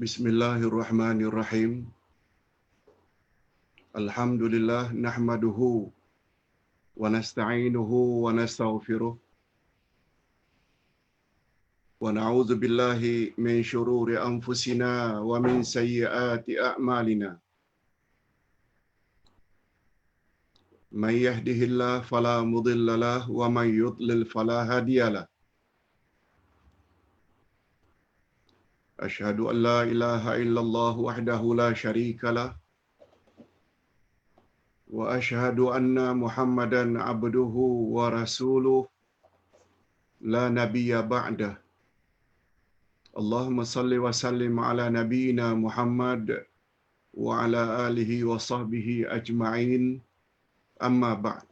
Bismillahirrahmanirrahim. Alhamdulillah nahmaduhu wa nasta'inuhu wa nastaghfiruh wa na'udzu billahi min shururi anfusina wa min sayyiati a'malina. Man yahdihillahu fala mudilla lahu wa man yudlil fala hadiyalah. Asyhadu an la ilaha illallah wahdahu la syarikalah wa asyhadu anna Muhammadan abduhu wa rasuluh la nabiyya ba'dah. Allahumma salli wa sallim ala nabiyyina Muhammad wa ala alihi wa sahbihi ajma'in. Amma ba'd.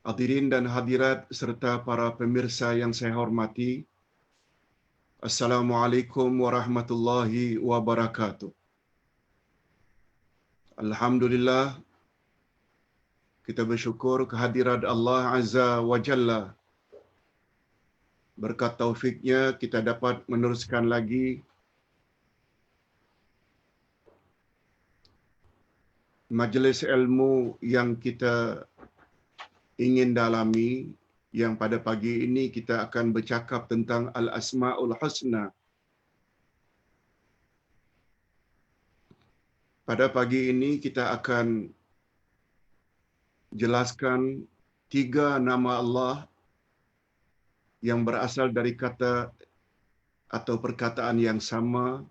Hadirin dan hadirat serta para pemirsa yang saya hormati, Assalamualaikum warahmatullahi wabarakatuh. Alhamdulillah, kita bersyukur kehadirat Allah Azza wa Jalla. Berkat taufiknya kita dapat meneruskan lagi majlis ilmu yang kita ingin dalami, yang pada pagi ini kita akan bercakap tentang Al-Asma'ul Husna. Pada pagi ini kita akan jelaskan 3 nama Allah yang berasal dari kata atau perkataan yang sama,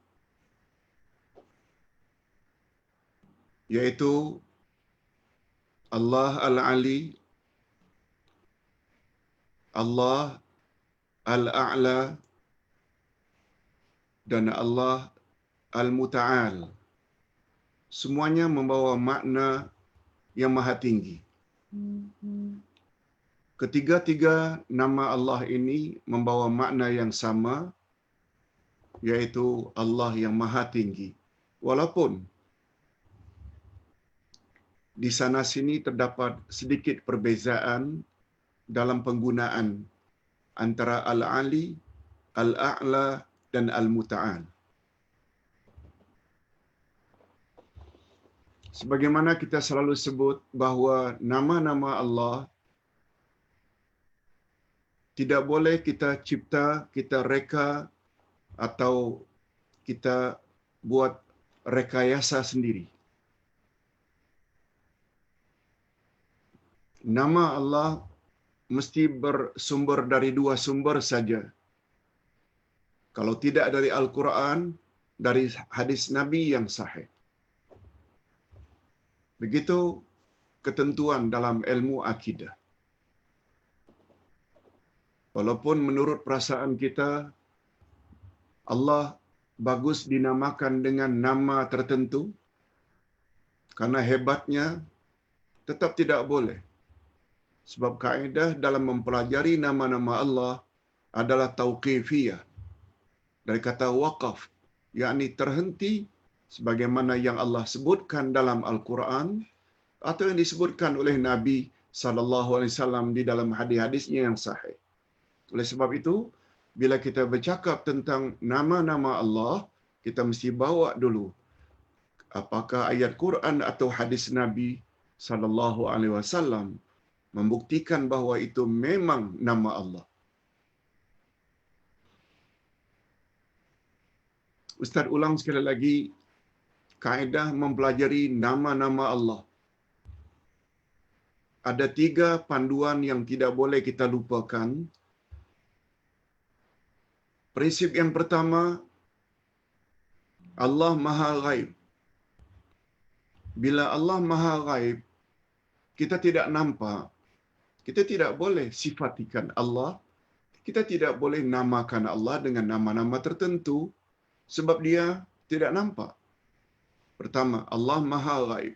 yaitu Allah Al-Ali, Allah Al-A'la, dan Allah Al-Muta'al. Semuanya membawa makna yang maha tinggi. Ketiga-tiga nama Allah ini membawa makna yang sama, yaitu Allah yang maha tinggi. Walaupun di sana sini terdapat sedikit perbezaan dalam penggunaan antara Al-Ali, Al-A'la, dan Al-Muta'al. Sebagaimana kita selalu sebut bahawa nama-nama Allah tidak boleh kita cipta, kita reka, atau kita buat rekayasa sendiri. Nama Allah mesti bersumber dari 2 sumber saja. Kalau tidak dari Al-Quran, dari hadis Nabi yang sahih. Begitu ketentuan dalam ilmu akidah. Walaupun menurut perasaan kita, Allah bagus dinamakan dengan nama tertentu, karena hebatnya, tetap tidak boleh. Sebab kaedah dalam mempelajari nama-nama Allah adalah tauqifiyah. Dari kata waqaf, yakni terhenti sebagaimana yang Allah sebutkan dalam Al-Quran atau yang disebutkan oleh Nabi SAW di dalam hadis-hadisnya yang sahih. Oleh sebab itu, bila kita bercakap tentang nama-nama Allah, kita mesti bawa dulu apakah ayat Quran atau hadis Nabi SAW membuktikan bahawa itu memang nama Allah. Ustaz ulang sekali lagi, kaedah mempelajari nama-nama Allah. Ada 3 panduan yang tidak boleh kita lupakan. Prinsip yang pertama, Allah Maha Ghaib. Bila Allah Maha Ghaib, kita tidak nampak, kita tidak boleh sifatikan Allah, kita tidak boleh namakan Allah dengan nama-nama tertentu, sebab dia tidak nampak. Pertama, Allah Maha Ghaib.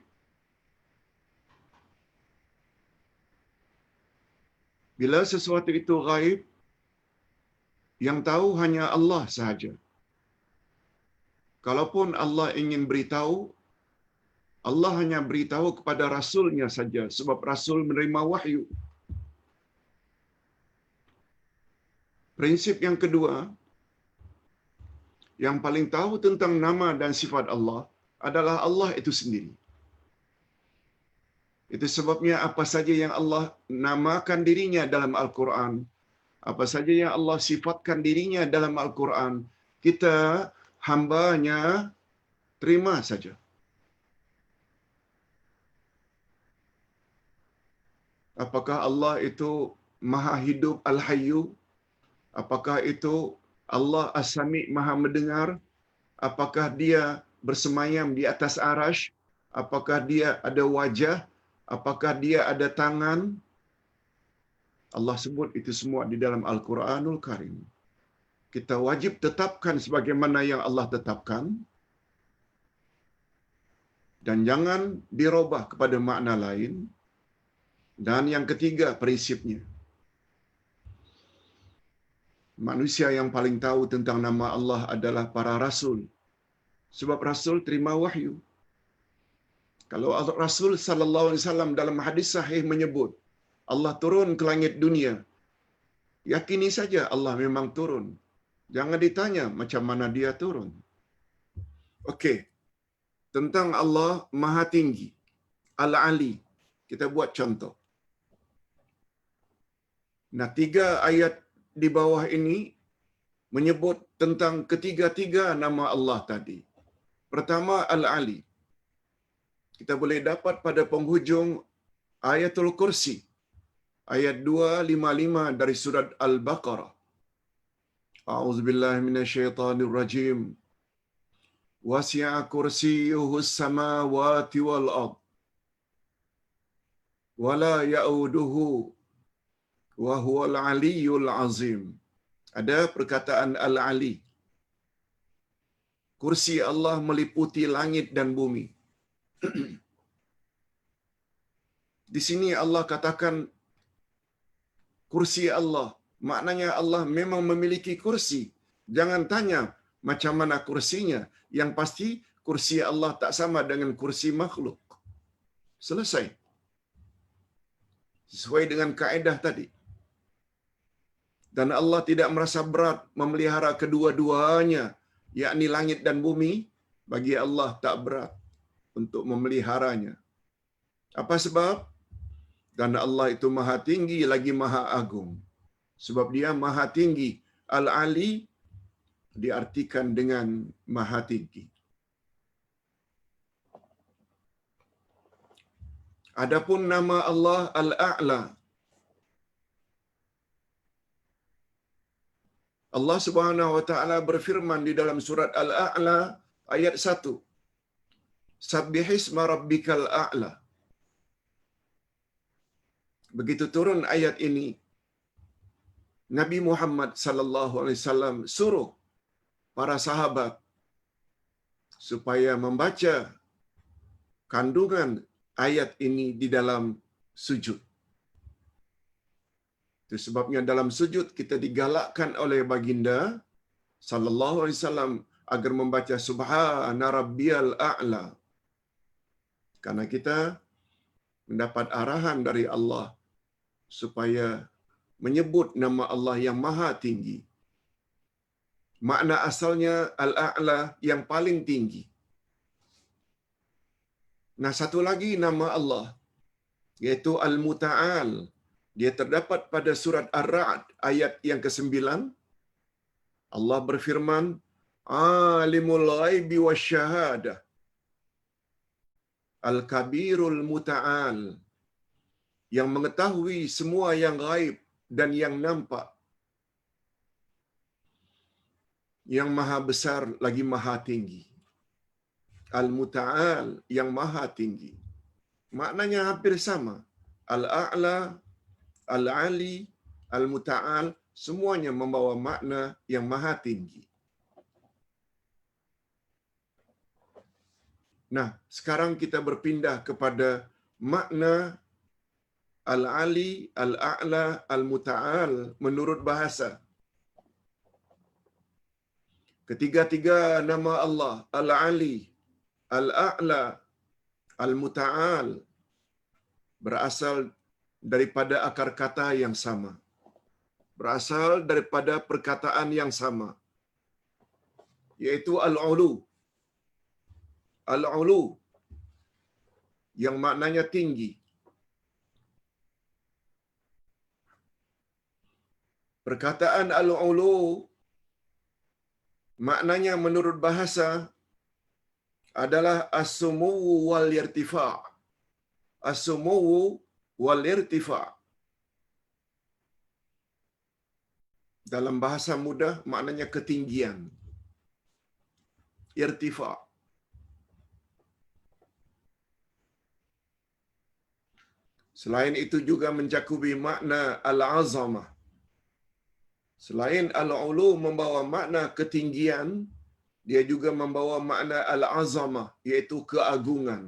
Bila sesuatu itu ghaib, yang tahu hanya Allah sahaja. Kalaupun Allah ingin beritahu, Allah hanya beritahu kepada Rasulnya saja, sebab Rasul menerima wahyu. Prinsip yang kedua, Yang paling tahu tentang nama dan sifat Allah adalah Allah itu sendiri. Itu sebabnya apa saja yang Allah namakan dirinya dalam Al-Quran, apa saja yang Allah sifatkan dirinya dalam Al-Quran, kita hambanya terima saja. Apakah Allah itu Maha Hidup Al-Hayyu? Apakah itu Allah As-Sami' Maha Mendengar? Apakah dia bersemayam di atas arash? Apakah dia ada wajah? Apakah dia ada tangan? Allah sebut itu semua di dalam Al-Quranul Karim. Kita wajib tetapkan sebagaimana yang Allah tetapkan dan jangan dirubah kepada makna lain. Dan yang ketiga prinsipnya, manusia yang paling tahu tentang nama Allah adalah para rasul. Sebab rasul terima wahyu. Kalau Rasul sallallahu alaihi wasallam dalam hadis sahih menyebut Allah turun ke langit dunia, yakini saja Allah memang turun. Jangan ditanya macam mana dia turun. Okey. Tentang Allah Maha Tinggi, Al-Ali. Kita buat contoh. Nah, 3 ayat di bawah ini menyebut tentang ketiga-tiga nama Allah tadi. Pertama, Al-Ali. Kita boleh dapat pada penghujung Ayatul Kursi, ayat 255 dari surat Al-Baqarah. A'udzubillahi minasyaitonirrajim. Wasi'a kursiyyuhus samawati wal ard. Wala ya'uduhu wa huwal aliyyul azim. Ada perkataan Al-Ali. Kursi Allah meliputi langit dan bumi. Di sini Allah katakan kursi Allah. Maknanya Allah memang memiliki kursi. Jangan tanya macam mana kursinya. Yang pasti kursi Allah tak sama dengan kursi makhluk. Selesai. Sesuai dengan kaedah tadi. Dan Allah tidak merasa berat memelihara kedua-duanya, yakni langit dan bumi. Bagi Allah tak berat untuk memeliharanya. Apa sebab? Dan Allah itu maha tinggi lagi maha agung. Sebab dia maha tinggi. Al-Ali diartikan dengan maha tinggi. Adapun nama Allah Al-A'la. Allah Subhanahu wa taala berfirman di dalam surat Al-A'la ayat 1. Sabbihisma rabbikal a'la. Begitu turun ayat ini, Nabi Muhammad sallallahu alaihi wasallam suruh para sahabat supaya membaca kandungan ayat ini di dalam sujud. Itu sebabnya dalam sujud kita digalakkan oleh baginda sallallahu alaihi wasallam agar membaca subhana rabbiyal a'la. Karena kita mendapat arahan dari Allah supaya menyebut nama Allah yang maha tinggi. Makna asalnya Al-A'la yang paling tinggi. Nah, satu lagi nama Allah, yaitu Al-Muta'al. Dia terdapat pada surat Ar-Ra'd ayat yang ke-9. Allah berfirman, Alimul ghaibi wasyahadah, Al-Kabirul Muta'al. Yang mengetahui semua yang gaib dan yang nampak. Yang maha besar lagi maha tinggi. Al-Muta'al yang maha tinggi. Maknanya hampir sama. Al-A'la, Al-Ali, Al-Muta'al, semuanya membawa makna yang maha tinggi. Nah, sekarang kita berpindah kepada makna Al-Ali, Al-A'la, Al-Muta'al menurut bahasa. Ketiga-tiga nama Allah, Al-Ali, Al-A'la, Al-Muta'al, berasal daripada akar kata yang sama. Berasal daripada perkataan yang sama. yaitu al-ulu. Al-ulu yang maknanya tinggi. Perkataan al-ulu maknanya menurut bahasa adalah as-sumuwu wal irtifa'. As-sumuwu wal irtifa'. Dalam bahasa mudah maknanya ketinggian. Irtifa'. Selain itu juga mencakupi makna al-azamah. Selain al-ulu membawa makna ketinggian, dia juga membawa makna al-azamah, iaitu keagungan.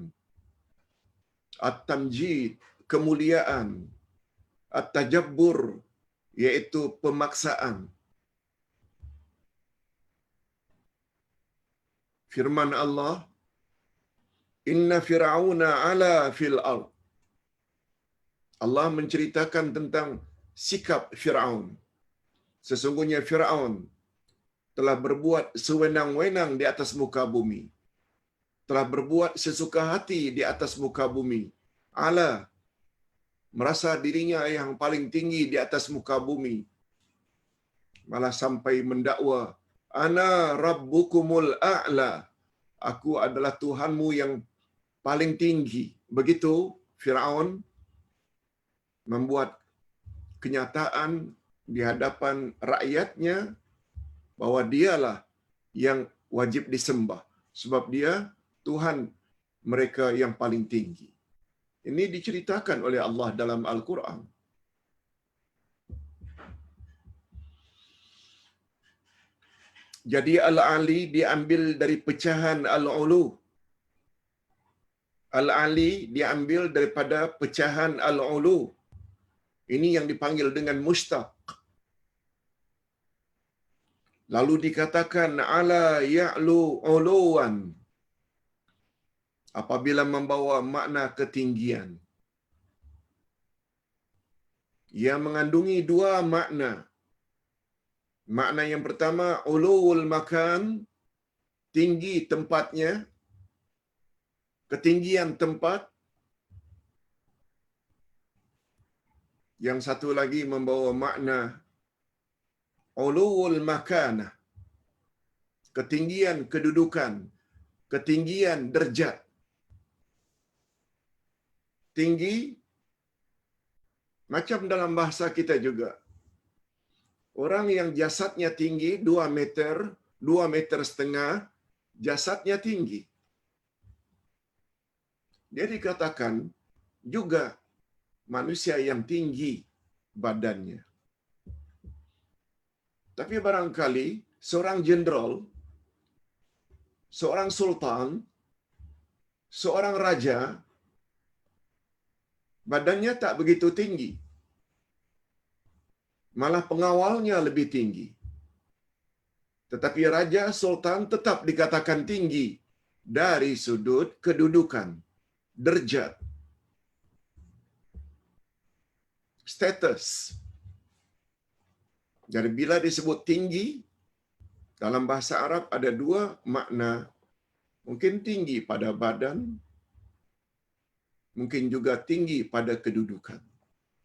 At-tamjid, kemuliaan. At-tajabbur, iaitu pemaksaan. Firman Allah, Inna fir'auna ala fil ard. Allah menceritakan tentang sikap Fir'aun. Sesungguhnya Fir'aun telah berbuat sewenang-wenang di atas muka bumi. Telah berbuat sesuka hati di atas muka bumi. Ala, merasa dirinya yang paling tinggi di atas muka bumi. Malah sampai mendakwa, Ana rabbukumul a'la. Aku adalah Tuhanmu yang paling tinggi. Begitu Fir'aun membuat kenyataan di hadapan rakyatnya bahwa dialah yang wajib disembah. Sebab dia Tuhan mereka yang paling tinggi. Ini diceritakan oleh Allah dalam Al-Quran. Jadi Al-Ali diambil dari pecahan Al-Ulu. Al-Ali diambil daripada pecahan Al-Ulu. Ini yang dipanggil dengan mustaq. Lalu dikatakan ala ya'lu uluwan apabila membawa makna ketinggian. Ia mengandungi dua makna. Makna yang pertama, ulul makan, tinggi tempatnya, ketinggian tempat. Yang satu lagi membawa makna ulul makanah, ketinggian kedudukan, ketinggian derjat. Tinggi macam dalam bahasa kita juga. Orang yang jasadnya tinggi 2 meter, 2 meter setengah, jasadnya tinggi. Dia dikatakan juga manusia yang tinggi badannya. Tapi barangkali seorang jenderal, seorang sultan, seorang raja, badannya tak begitu tinggi. Malah pengawalnya lebih tinggi. Tetapi raja, sultan tetap dikatakan tinggi dari sudut kedudukan, derjat, status. Jadi bila disebut tinggi, dalam bahasa Arab ada dua makna. Mungkin tinggi pada badan, mungkin juga tinggi pada kedudukan.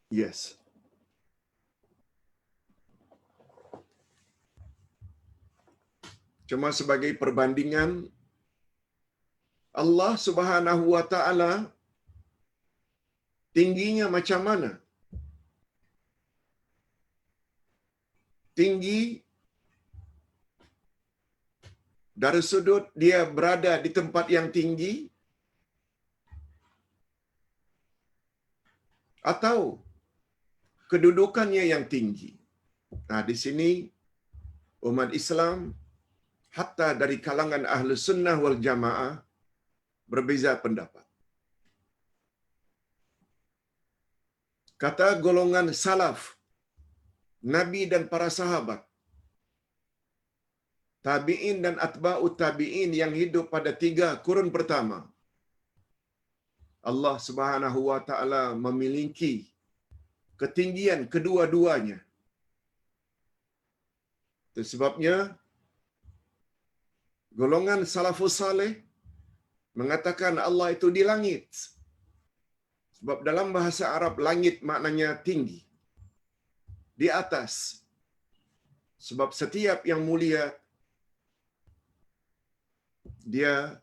Yes. Cuma sebagai perbandingan, Allah Subhanahu wa taala tingginya macam mana? Tinggi dari sudut dia berada di tempat yang tinggi, atau kedudukannya yang tinggi. Nah, di sini umat Islam hatta dari kalangan ahlu sunnah wal jamaah berbeza pendapat. Kata golongan salaf, Nabi dan para sahabat, tabi'in dan atba'ut tabi'in yang hidup pada 3 kurun pertama, Allah Subhanahu wa taala memiliki ketinggian kedua-duanya. Itu sebabnya Golongan salafus saleh mengatakan Allah itu di langit. Sebab dalam bahasa Arab langit maknanya tinggi, di atas. Sebab setiap yang mulia dia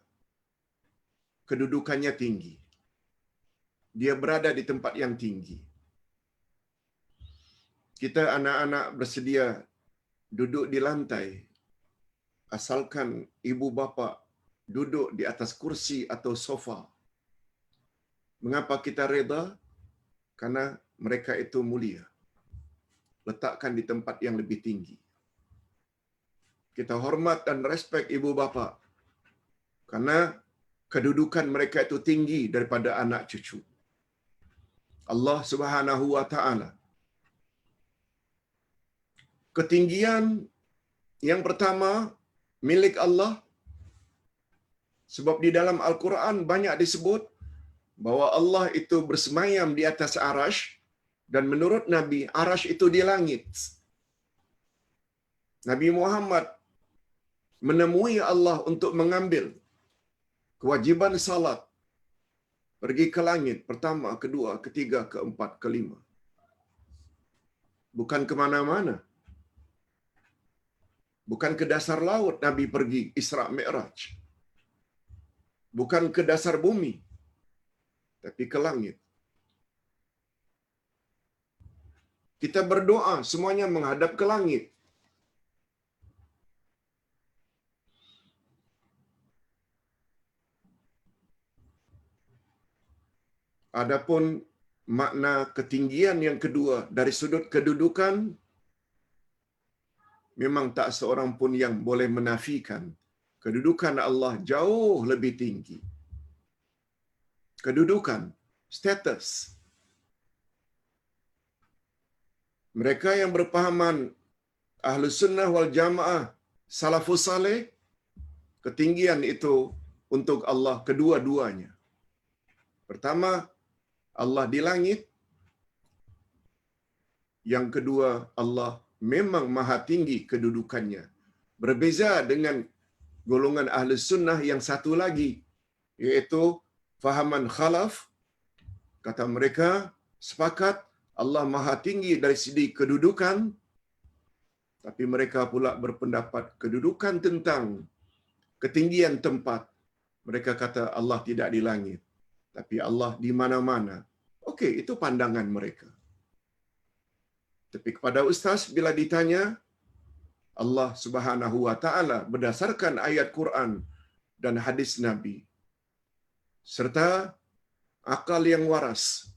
kedudukannya tinggi. Dia berada di tempat yang tinggi. Kita anak-anak bersedia duduk di lantai, asalkan ibu bapa duduk di atas kursi atau sofa. Mengapa kita reda? Karena mereka itu mulia. Letakkan di tempat yang lebih tinggi. Kita hormat dan respek ibu bapa karena kedudukan mereka itu tinggi daripada anak cucu. Allah Subhanahu wa taala. Ketinggian yang pertama milik Allah, sebab di dalam Al-Quran banyak disebut bahwa Allah itu bersemayam di atas arash, dan menurut Nabi, arash itu di langit. Nabi Muhammad menemui Allah untuk mengambil kewajiban salat. Pergi ke langit, pertama, kedua, ketiga, keempat, kelima. Bukan ke mana-mana. Bukan ke dasar laut Nabi pergi Isra Mi'raj. Bukan ke dasar bumi, tapi ke langit. Kita berdoa, semuanya menghadap ke langit. Adapun makna ketinggian yang kedua dari sudut kedudukan, memang tak seorang pun yang boleh menafikan kedudukan Allah jauh lebih tinggi. Kedudukan, status. Mereka yang berpahaman Ahlus Sunnah wal Jamaah, Salafus Saleh, ketinggian itu untuk Allah kedua-duanya. Pertama, Allah di langit. Yang kedua, Allah memang maha tinggi kedudukannya. Berbeza dengan golongan Ahlus Sunnah yang satu lagi, iaitu fahaman khalaf. Kata mereka, sepakat Allah maha tinggi dari segi kedudukan, tapi mereka pula berpendapat kedudukan tentang ketinggian tempat. Mereka kata Allah tidak di langit, tapi Allah di mana-mana. Okey, itu pandangan mereka. Tapi kepada ustaz bila ditanya, Allah Subhanahu wa taala berdasarkan ayat Quran dan hadis Nabi serta akal yang waras,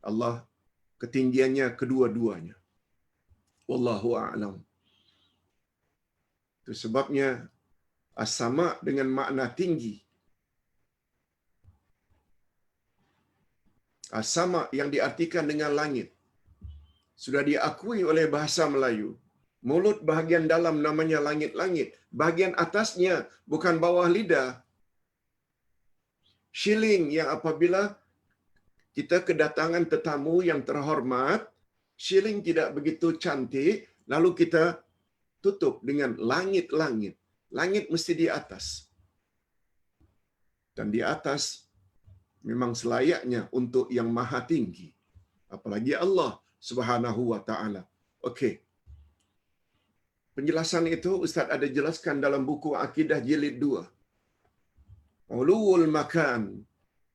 Allah ketinggiannya kedua-duanya. Wallahu a'lam. Itu sebabnya as-sama dengan makna tinggi. As-sama yang diartikan dengan langit sudah diakui oleh bahasa Melayu. Mulut bahagian dalam namanya langit-langit. Bahagian atasnya bukan bawah lidah. Shilling yang apabila kita kedatangan tetamu yang terhormat, shilling tidak begitu cantik, lalu kita tutup dengan langit-langit. Langit mesti di atas. Dan di atas memang selayaknya untuk yang maha tinggi. Apalagi Allah Subhanahu wa ta'ala. Okey. Penjelasan itu Ustaz ada jelaskan dalam buku Akidah Jilid 2. Ulul makan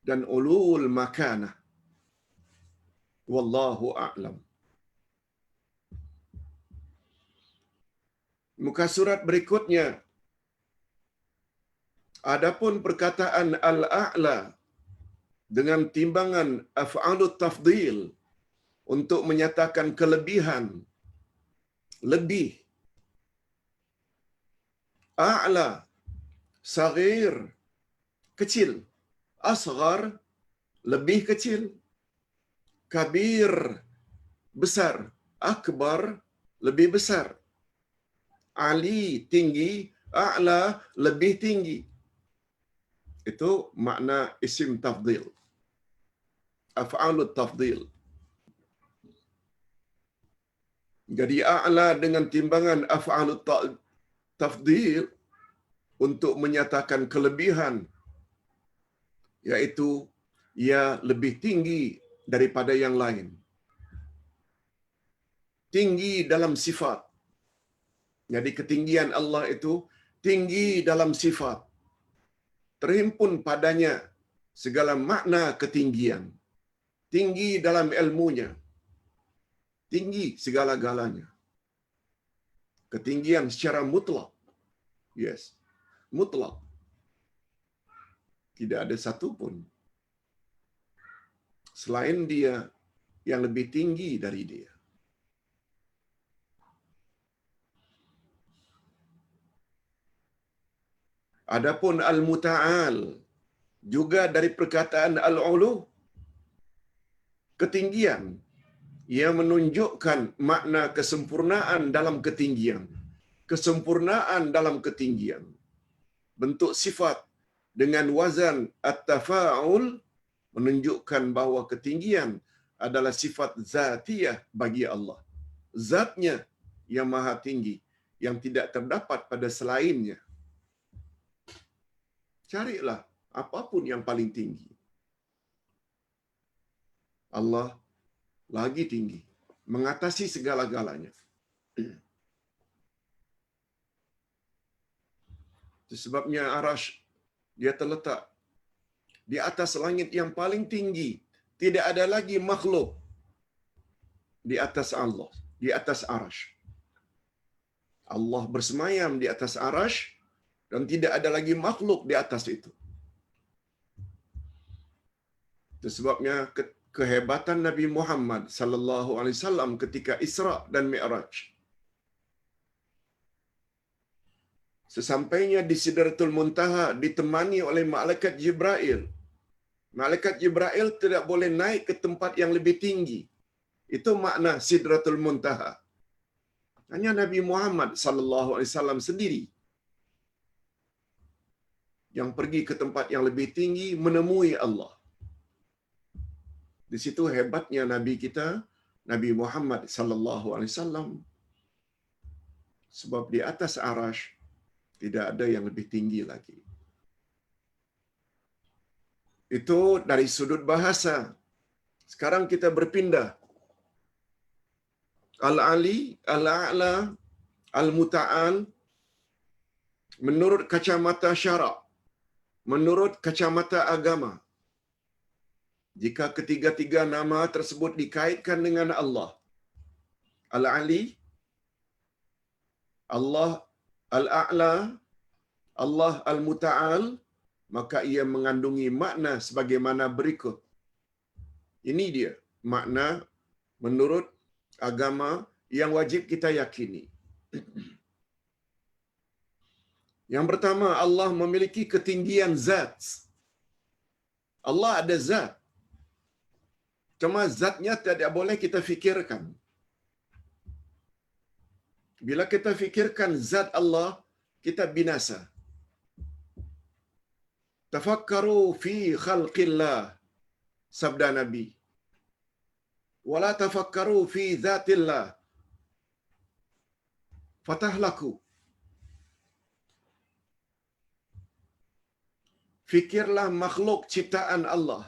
dan ulul makanah. Wallahu a'lam. Muka surat berikutnya. Adapun perkataan al-a'la dengan timbangan af'alut tafdil untuk menyatakan kelebihan, lebih. A'la, saghir, kecil. Asghar, lebih kecil. Kabir, besar. Akbar, lebih besar. Ali, tinggi. A'la, lebih tinggi. Itu makna isim tafdil. Af'alut tafdil. Jadi a'la dengan timbangan af'alut tafdil untuk menyatakan kelebihan, yaitu ia lebih tinggi daripada yang lain. Tinggi dalam sifat. Jadi ketinggian Allah itu tinggi dalam sifat. Terhimpun padanya segala makna ketinggian. Tinggi dalam ilmunya. Tinggi segala-galanya. Ketinggian secara mutlak. Yes. Mutlak. Tidak ada satu pun selain dia yang lebih tinggi dari dia. Adapun al-muta'al juga dari perkataan al-ulu, ketinggian. Ia menunjukkan makna kesempurnaan dalam ketinggian. Kesempurnaan dalam ketinggian. Bentuk sifat dengan wazan at-tafa'ul menunjukkan bahawa ketinggian adalah sifat zatiyah bagi Allah. Zatnya yang maha tinggi, yang tidak terdapat pada selainnya. Carilah apapun yang paling tinggi. Allah lagi tinggi, mengatasi segala-galanya. Itu sebabnya Arash, dia terletak di atas langit yang paling tinggi. Tidak ada lagi makhluk di atas Allah, di atas Arash. Allah bersemayam di atas Arash dan tidak ada lagi makhluk di atas itu. Itu sebabnya kehebatan Nabi Muhammad sallallahu alaihi wasallam ketika Isra dan Mi'raj. Sesampainya di Sidratul Muntaha ditemani oleh malaikat Jibril. Malaikat Jibril tidak boleh naik ke tempat yang lebih tinggi. Itu makna Sidratul Muntaha. Hanya Nabi Muhammad sallallahu alaihi wasallam sendiri yang pergi ke tempat yang lebih tinggi menemui Allah. Di situ hebatnya Nabi kita, Nabi Muhammad sallallahu alaihi wasallam. Sebab di atas Arash tidak ada yang lebih tinggi lagi. Itu dari sudut bahasa. Sekarang kita berpindah. Al-Ali, Al-A'la, Al-Muta'al, menurut kacamata syarak, menurut kacamata agama, jika ketiga-tiga nama tersebut dikaitkan dengan Allah, Al-Ali, Allah Al-A'la, Allah Al-Muta'al, maka ia mengandungi makna sebagaimana berikut. Ini dia makna menurut agama yang wajib kita yakini. Yang pertama, Allah memiliki ketinggian zat. Allah ada zat. Cuma zatnya tidak boleh kita fikirkan. Bila kita fikirkan zat Allah, kita binasa. Tafakkaru fi khalqillah, sabda Nabi. Wala tafakkaru fi zatillah, fatahlaku. Fikirlah makhluk ciptaan Allah.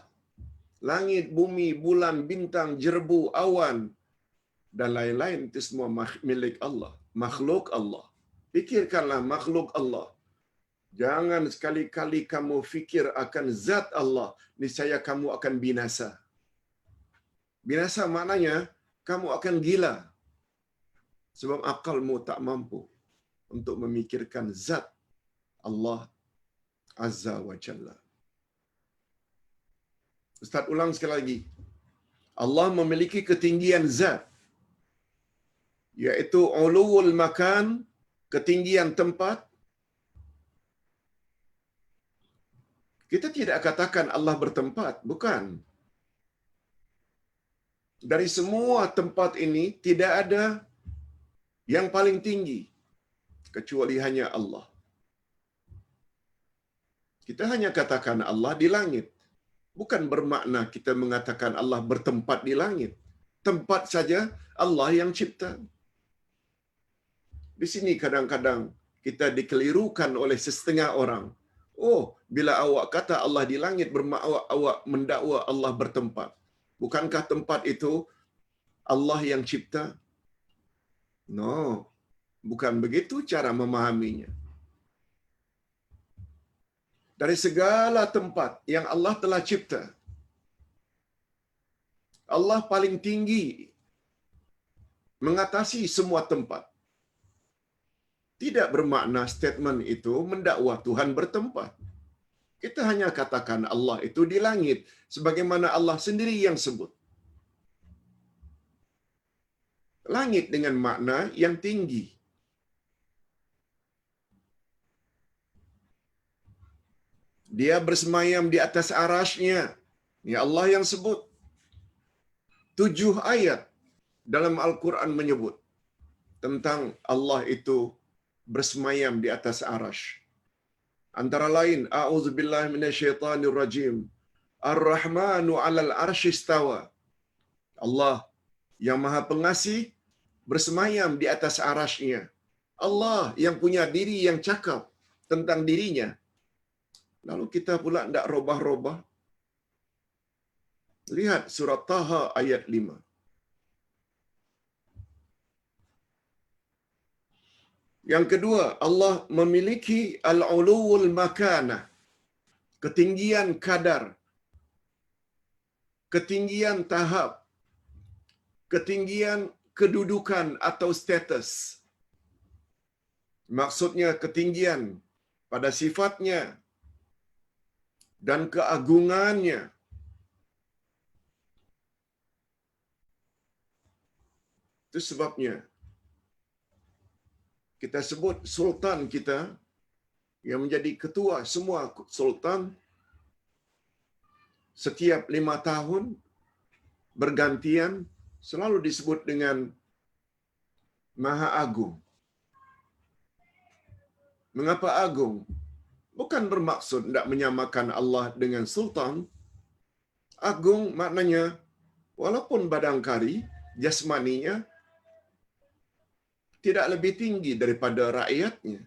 Langit, bumi, bulan, bintang, jerbu, awan, dan lain-lain itu semua milik Allah. Makhluk Allah. Fikirkanlah makhluk Allah. Jangan sekali-kali kamu fikir akan zat Allah, niscaya kamu akan binasa. Binasa maknanya kamu akan gila. Sebab akalmu tak mampu untuk memikirkan zat Allah Azza wa Jalla. Ustaz ulang sekali lagi. Allah memiliki ketinggian zat, yaitu uluwul makan, ketinggian tempat. Kita tidak katakan Allah bertempat, bukan. Dari semua tempat ini tidak ada yang paling tinggi kecuali hanya Allah. Kita hanya katakan Allah di langit. Bukan bermakna kita mengatakan Allah bertempat di langit. Tempat saja Allah yang cipta. Di sini kadang-kadang kita dikelirukan oleh setengah orang. Oh, bila awak kata Allah di langit, bermakna awak mendakwa Allah bertempat. Bukankah tempat itu Allah yang cipta? No, bukan begitu cara memahaminya. Dari segala tempat yang Allah telah cipta, Allah paling tinggi mengatasi semua tempat. Tidak bermakna statement itu mendakwa Tuhan bertempat. Kita hanya katakan Allah itu di langit, sebagaimana Allah sendiri yang sebut. Langit dengan makna yang tinggi. Dia bersemayam di atas arasy-Nya. Ini Allah yang sebut. 7 ayat dalam Al-Quran menyebut tentang Allah itu bersemayam di atas arasy. Antara lain, a'udzubillahi minasyaitonirrajim. Ar-Rahmanu 'alal arsy istawa. Allah yang Maha Pengasih bersemayam di atas arasy-Nya. Allah yang punya diri yang cakap tentang dirinya. Lalu kita pula tidak robah-robah. Lihat surat Taha ayat 5. Yang kedua, Allah memiliki al-uluwul makanah, ketinggian kadar, ketinggian tahap, ketinggian kedudukan atau status. Maksudnya ketinggian pada sifatnya dan keagungannya. Itu sebabnya kita sebut sultan kita yang menjadi ketua semua sultan setiap 5 tahun bergantian selalu disebut dengan Maha Agung. Mengapa agung? Bukan bermaksud tidak menyamakan Allah dengan sultan. Agung maknanya walaupun barangkali jasmaninya tidak lebih tinggi daripada rakyatnya,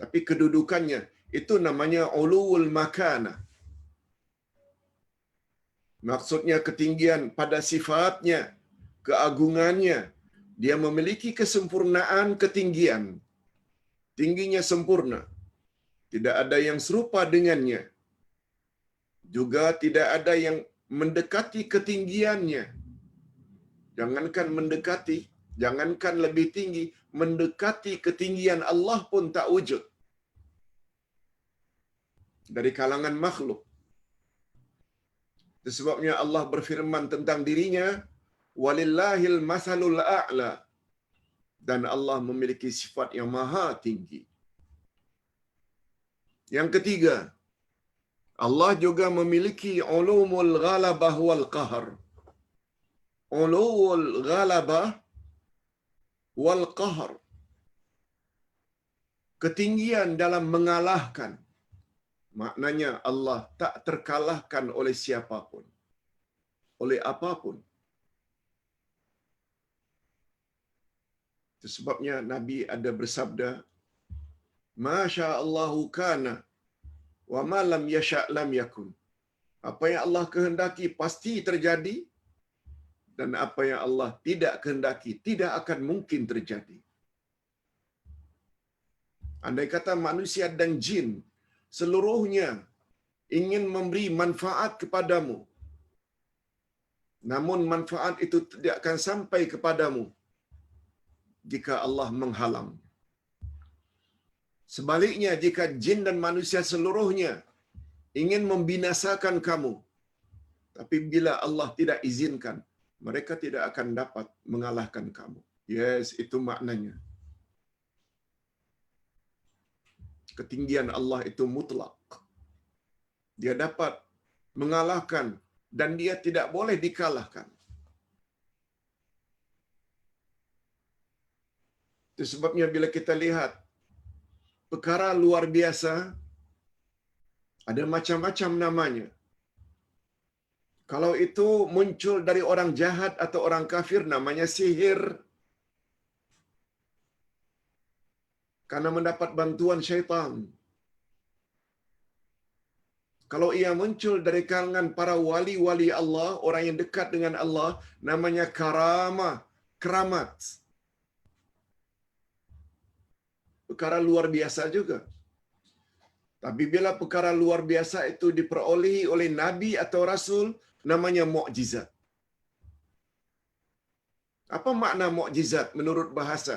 tapi kedudukannya itu namanya uluwul makanah. Maksudnya ketinggian pada sifatnya, keagungannya. Dia memiliki kesempurnaan ketinggian. Tingginya sempurna. Tidak ada yang serupa dengannya. Juga tidak ada yang mendekati ketinggiannya. Jangankan mendekati, jangankan lebih tinggi, mendekati ketinggian Allah pun tak wujud dari kalangan makhluk. Itu sebabnya Allah berfirman tentang dirinya, walillahil masalul a'la, dan Allah memiliki sifat yang maha tinggi. Yang ketiga, Allah juga memiliki ulumul ghalabah wal qahr. Ulumul ghalabah wal qahr, ketinggian dalam mengalahkan. Maknanya Allah tak terkalahkan oleh siapapun, oleh apapun. Itu sebabnya Nabi ada bersabda, Masya Allahu kana, wa ma lam yasha' lam yakun. Apa yang Allah kehendaki pasti terjadi, dan apa yang Allah tidak kehendaki tidak akan mungkin terjadi. Andai kata manusia dan jin seluruhnya ingin memberi manfaat kepadamu, namun manfaat itu tidak akan sampai kepadamu jika Allah menghalang. Sebaliknya, jika jin dan manusia seluruhnya ingin membinasakan kamu, tapi bila Allah tidak izinkan, mereka tidak akan dapat mengalahkan kamu. Yes, itu maknanya. Ketinggian Allah itu mutlak. Dia dapat mengalahkan dan dia tidak boleh dikalahkan. Itu sebabnya bila kita lihat perkara luar biasa, ada macam-macam namanya. Kalau itu muncul dari orang jahat atau orang kafir, namanya sihir. karena mendapat bantuan syaitan. Kalau ia muncul dari kalangan para wali-wali Allah, orang yang dekat dengan Allah, namanya karamah, keramat. Perkara luar biasa juga. Tapi bila perkara luar biasa itu diperolehi oleh Nabi atau Rasul, namanya mukjizat. Apa makna mukjizat menurut bahasa?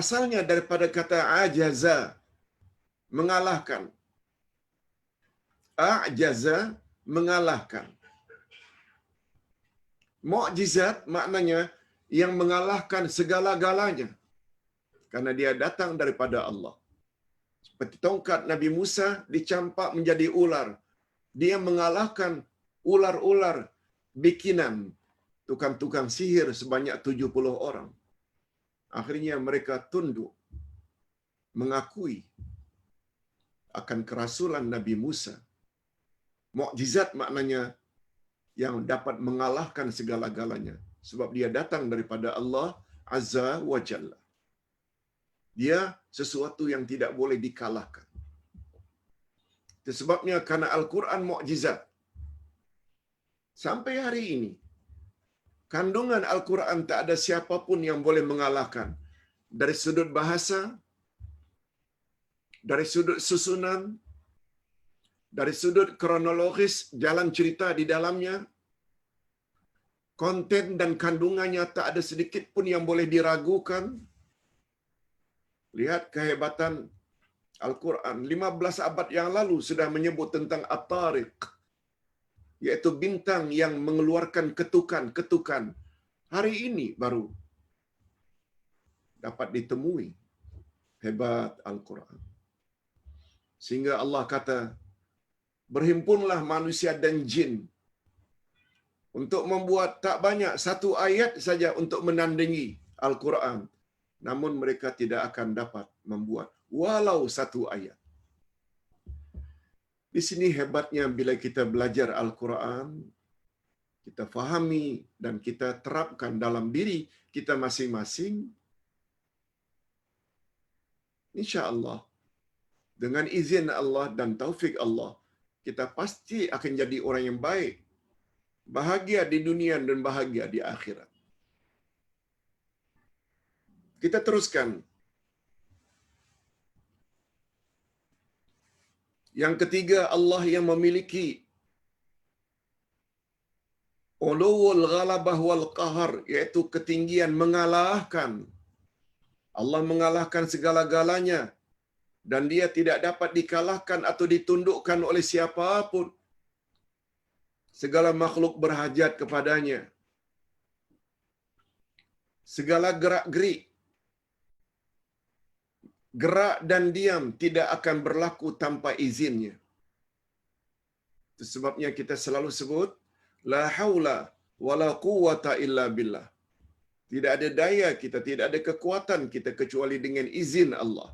Asalnya daripada kata ajaza, mengalahkan. Ajaza, mengalahkan. Mukjizat maknanya yang mengalahkan segala-galanya. Karena dia datang daripada Allah. Seperti tongkat Nabi Musa dicampak menjadi ular. Dia mengalahkan ular-ular bikinan tukang-tukang sihir sebanyak 70 orang. Akhirnya mereka tunduk, mengakui akan kerasulan Nabi Musa. Mukjizat maknanya yang dapat mengalahkan segala-galanya. Sebab dia datang daripada Allah Azza wa Jalla. Dia sesuatu yang tidak boleh dikalahkan. Itu sebabnya karena Al-Quran mukjizat. Sampai hari ini, kandungan Al-Quran tak ada siapapun yang boleh mengalahkan. Dari sudut bahasa, dari sudut susunan, dari sudut kronologis jalan cerita di dalamnya, konten dan kandungannya tak ada sedikit pun yang boleh diragukan. Lihat kehebatan Al-Quran. 15 abad yang lalu sudah menyebut tentang At-Tariq, iaitu bintang yang mengeluarkan ketukan-ketukan. Hari ini baru dapat ditemui. Hebat Al-Quran. Sehingga Allah kata, berhimpunlah manusia dan jin untuk membuat tak banyak satu ayat saja untuk menandingi Al-Quran. Namun mereka tidak akan dapat membuat walau satu ayat. Di sini hebatnya bila kita belajar Al-Quran, kita fahami dan kita terapkan dalam diri kita masing-masing. InsyaAllah, dengan izin Allah dan taufik Allah, kita pasti akan jadi orang yang baik. Bahagia di dunia dan bahagia di akhirat. Kita teruskan. Yang ketiga, Allah yang memiliki uluwul ghalabah wal qahar, iaitu ketinggian mengalahkan. Allah mengalahkan segala-galanya dan dia tidak dapat dikalahkan atau ditundukkan oleh siapapun. Segala makhluk berhajat kepadanya. Segala gerak-gerik, gerak dan diam tidak akan berlaku tanpa izinnya. Itu sebabnya kita selalu sebut la haula wala quwwata illa billah. Tidak ada daya kita, tidak ada kekuatan kita kecuali dengan izin Allah.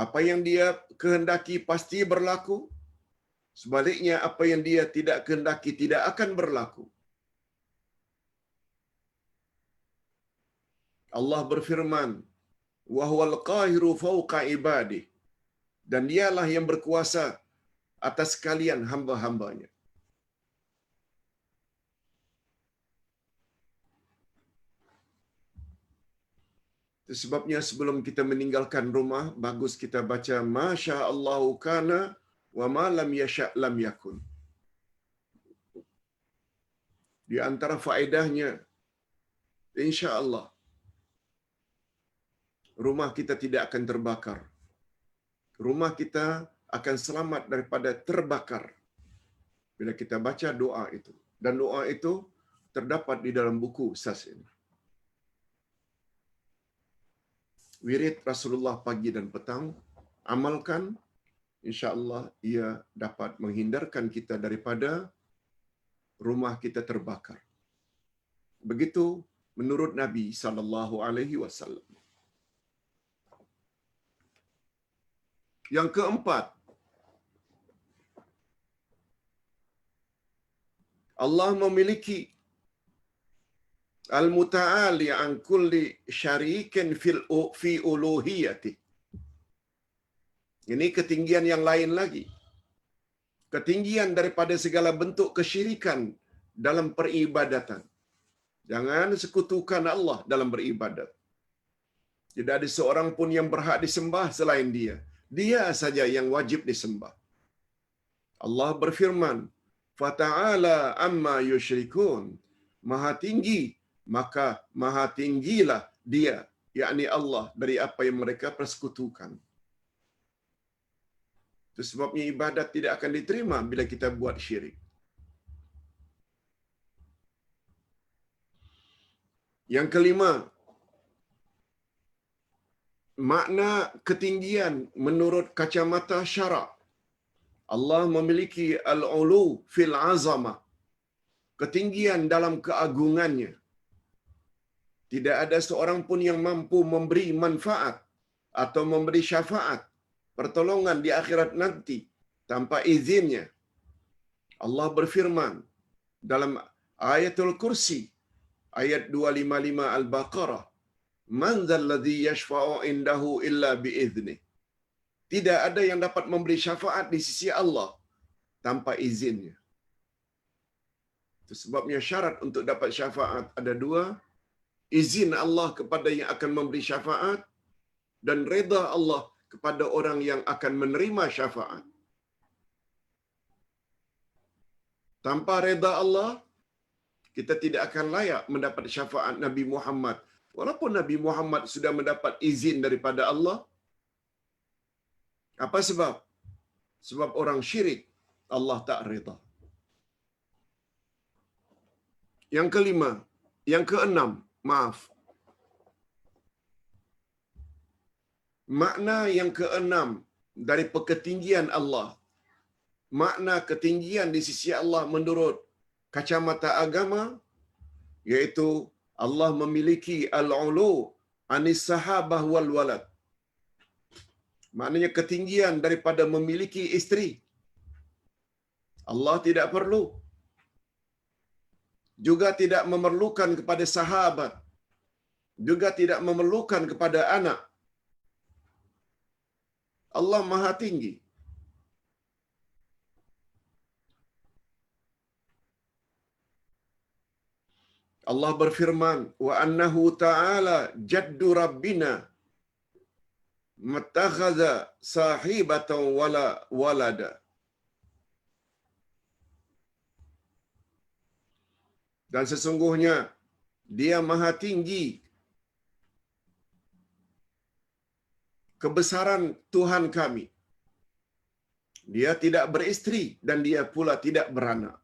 Apa yang dia kehendaki pasti berlaku. Sebaliknya apa yang dia tidak kehendaki tidak akan berlaku. Allah berfirman, wa huwal qahiru fawqa ibadih. Dan dialah yang berkuasa atas kalian hamba-hambanya. Itu sebabnya sebelum kita meninggalkan rumah, bagus kita baca Masya Allahu kana wa ma lam yasha' lam yakun. Di antara faedahnya, insya Allah, rumah kita tidak akan terbakar. Rumah kita akan selamat daripada terbakar bila kita baca doa itu. Dan doa itu terdapat di dalam buku Ustaz ini. Wirid Rasulullah pagi dan petang, amalkan, insya-Allah ia dapat menghindarkan kita daripada rumah kita terbakar. Begitu menurut Nabi sallallahu alaihi wasallam. Yang keempat, Allah memiliki Al-muta'ali an kulli syarikin fi uluhiyati. Ini ketinggian yang lain lagi. Ketinggian daripada segala bentuk kesyirikan dalam peribadatan. Jangan sekutukan Allah dalam beribadat. Tidak ada seorang pun yang berhak disembah selain Dia. Dia saja yang wajib disembah. Allah berfirman, "Fata'ala amma yusyrikun." Maha tinggi, maka maha tinggilah Dia, yakni Allah, dari apa yang mereka persekutukan. Itu sebabnya ibadat tidak akan diterima bila kita buat syirik. Yang kelima, makna ketinggian menurut kacamata syarak. Allah memiliki al-ulu fil azamah. Ketinggian dalam keagungannya. Tidak ada seorang pun yang mampu memberi manfaat atau memberi syafaat, pertolongan di akhirat nanti tanpa izinnya. Allah berfirman dalam ayatul kursi, ayat 255 Al-Baqarah, "Man dzalladzi yashfa'u indahu illa bi'idznih." Tidak ada yang dapat memberi syafaat di sisi Allah tanpa izinnya. Itu sebabnya syarat untuk dapat syafaat ada dua, izin Allah kepada yang akan memberi syafaat dan redha Allah kepada orang yang akan menerima syafaat. Tanpa redha Allah, kita tidak akan layak mendapat syafaat Nabi Muhammad. Walaupun Nabi Muhammad sudah mendapat izin daripada Allah. Apa sebab? Sebab orang syirik, Allah tak redha. Yang kelima, yang keenam, maaf. Makna yang keenam dari ketinggian Allah. Makna ketinggian di sisi Allah menurut kacamata agama, yaitu Allah memiliki al-ulu anis sahabah wal walad. Maknanya ketinggian daripada memiliki isteri. Allah tidak perlu. Juga tidak memerlukan kepada sahabat. Juga tidak memerlukan kepada anak. Allah Maha Tinggi. Allah berfirman, "Wa annahu ta'ala jaddu rabbina mattakhadha sahibatan wala walada." Dan sesungguhnya Dia Maha Tinggi. Kebesaran Tuhan kami. Dia tidak beristeri dan Dia pula tidak beranak.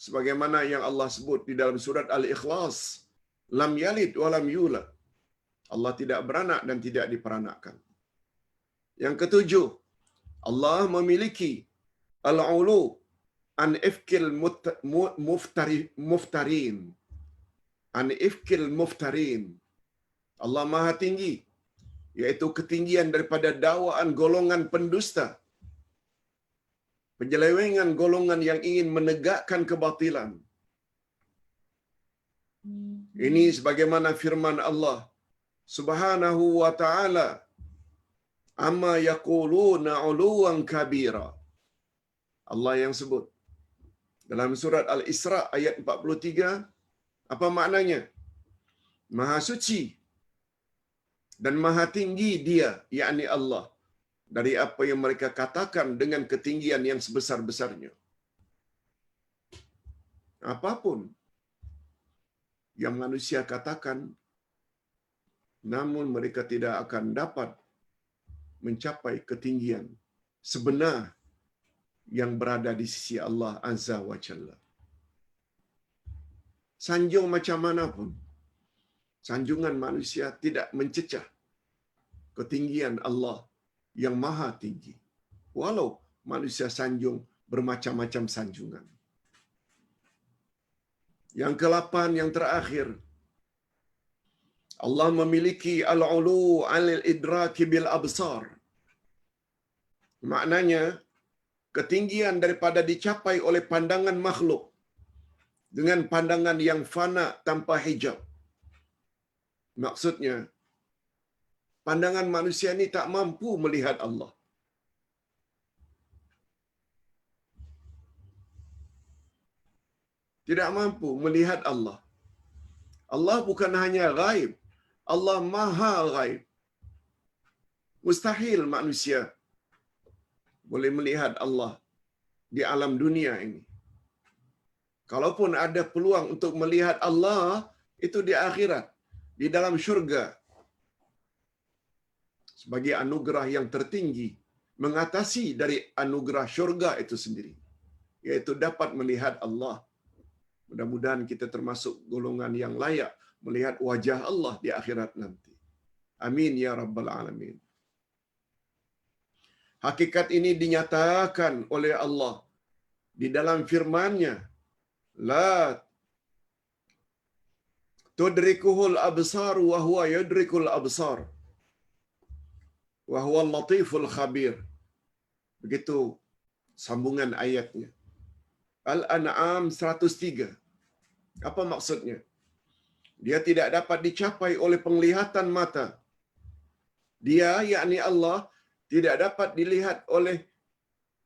Sebagaimana yang Allah sebut di dalam surat Al-Ikhlas, "Lam yalid wa lam yulad." Allah tidak beranak dan tidak diperanakkan. Yang ketujuh, Allah memiliki al-ulu an ifkil muftarin. An ifkil muftarin. Allah Maha Tinggi, yaitu ketinggian daripada dakwaan golongan pendusta. Penyelewengan golongan yang ingin menegakkan kebatilan. Ini sebagaimana firman Allah Subhanahu wa ta'ala, "Amma yaquluna 'uluwan kabira." Allah yang sebut dalam surat Al-Isra ayat 43, apa maknanya? Maha suci dan maha tinggi Dia, yakni Allah, dari apa yang mereka katakan dengan ketinggian yang sebesar-besarnya. Apapun yang manusia katakan, namun mereka tidak akan dapat mencapai ketinggian sebenar yang berada di sisi Allah Azza wa Jalla. Sanjung macam mana pun, sanjungan manusia tidak mencecah ketinggian Allah yang maha tinggi. Walau manusia sanjung bermacam-macam sanjungan. Yang ke-8, yang terakhir, Allah memiliki al-ulu 'alal idraki bil absar. Maknanya ketinggian daripada dicapai oleh pandangan makhluk. dengan pandangan yang fana tanpa hijab. Maksudnya, pandangan manusia ini tak mampu melihat Allah. Tidak mampu melihat Allah. Allah bukan hanya ghaib, Allah maha ghaib. Mustahil manusia boleh melihat Allah di alam dunia ini. Kalaupun ada peluang untuk melihat Allah, itu di akhirat, di dalam syurga. Sebagai anugerah yang tertinggi, mengatasi dari anugerah syurga itu sendiri, yaitu dapat melihat Allah. Mudah-mudahan kita termasuk golongan yang layak melihat wajah Allah di akhirat nanti. Amin ya rabbal alamin. Hakikat ini dinyatakan oleh Allah di dalam firman-Nya, la tudrikuhul absar wa huwa yudrikul absar wa huwa al-latiful khabir. Begitu sambungan ayatnya. Al-An'am 103. Apa maksudnya? Dia tidak dapat dicapai oleh penglihatan mata. Dia, yakni Allah, tidak dapat dilihat oleh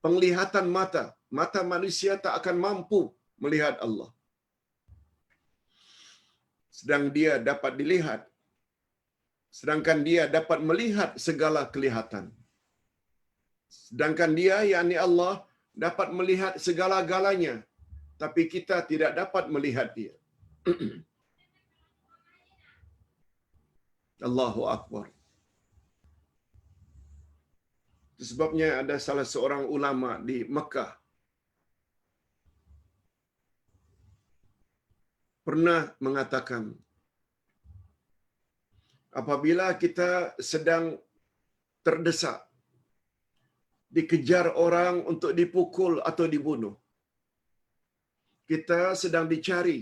penglihatan mata. Mata manusia tak akan mampu melihat Allah. Sedangkan dia dapat melihat segala kelihatan. Sedangkan dia, yakni Allah, dapat melihat segala-galanya. Tapi kita tidak dapat melihat dia. Allahu Akbar. Sebabnya ada salah seorang ulama di Mekah pernah mengatakan, apabila kita sedang terdesak, dikejar orang untuk dipukul atau dibunuh, kita sedang dicari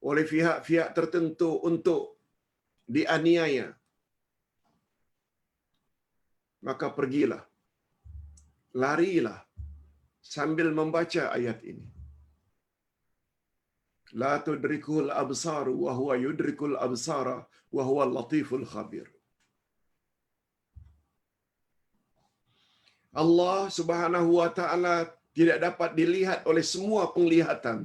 oleh pihak-pihak tertentu untuk dianiaya, maka pergilah, larilah sambil membaca ayat ini. La tudrikul absar wa huwa yudrikul absara wa huwa al-latiful khabir. Allah Subhanahu wa taala tidak dapat dilihat oleh semua penglihatan.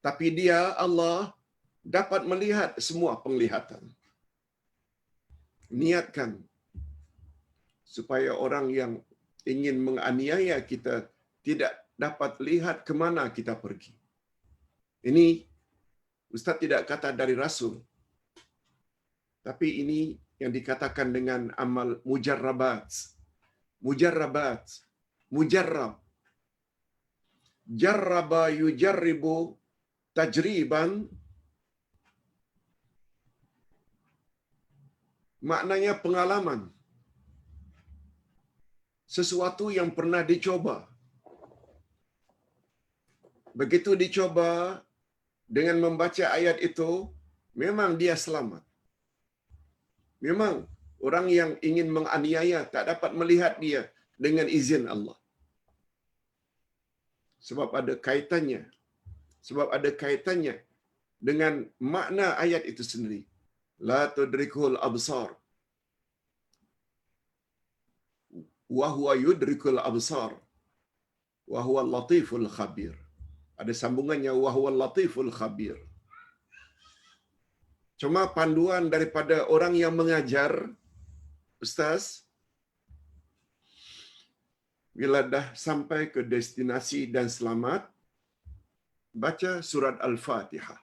Tapi dia, Allah, dapat melihat semua penglihatan. Niatkan supaya orang yang ingin menganiaya kita tidak dapat lihat ke mana kita pergi. Ini Ustaz tidak kata dari Rasul. Tapi ini yang dikatakan dengan amal mujarrabat. Mujarrabat. Mujarrab. Jarraba yujarribu tajriban. Maknanya pengalaman. Sesuatu yang pernah dicoba. Begitu dicoba, dengan membaca ayat itu, memang dia selamat. Memang orang yang ingin menganiaya tak dapat melihat dia dengan izin Allah. Sebab ada kaitannya. Sebab ada kaitannya dengan makna ayat itu sendiri. La tudrikul absar wa huwa yudrikul absar wa huwa al-latiful khabir. Ada sambungannya, wa huwa al-latiful khabir. Cuma panduan daripada orang yang mengajar, Ustaz, bila dah sampai ke destinasi dan selamat, baca surat Al-Fatihah.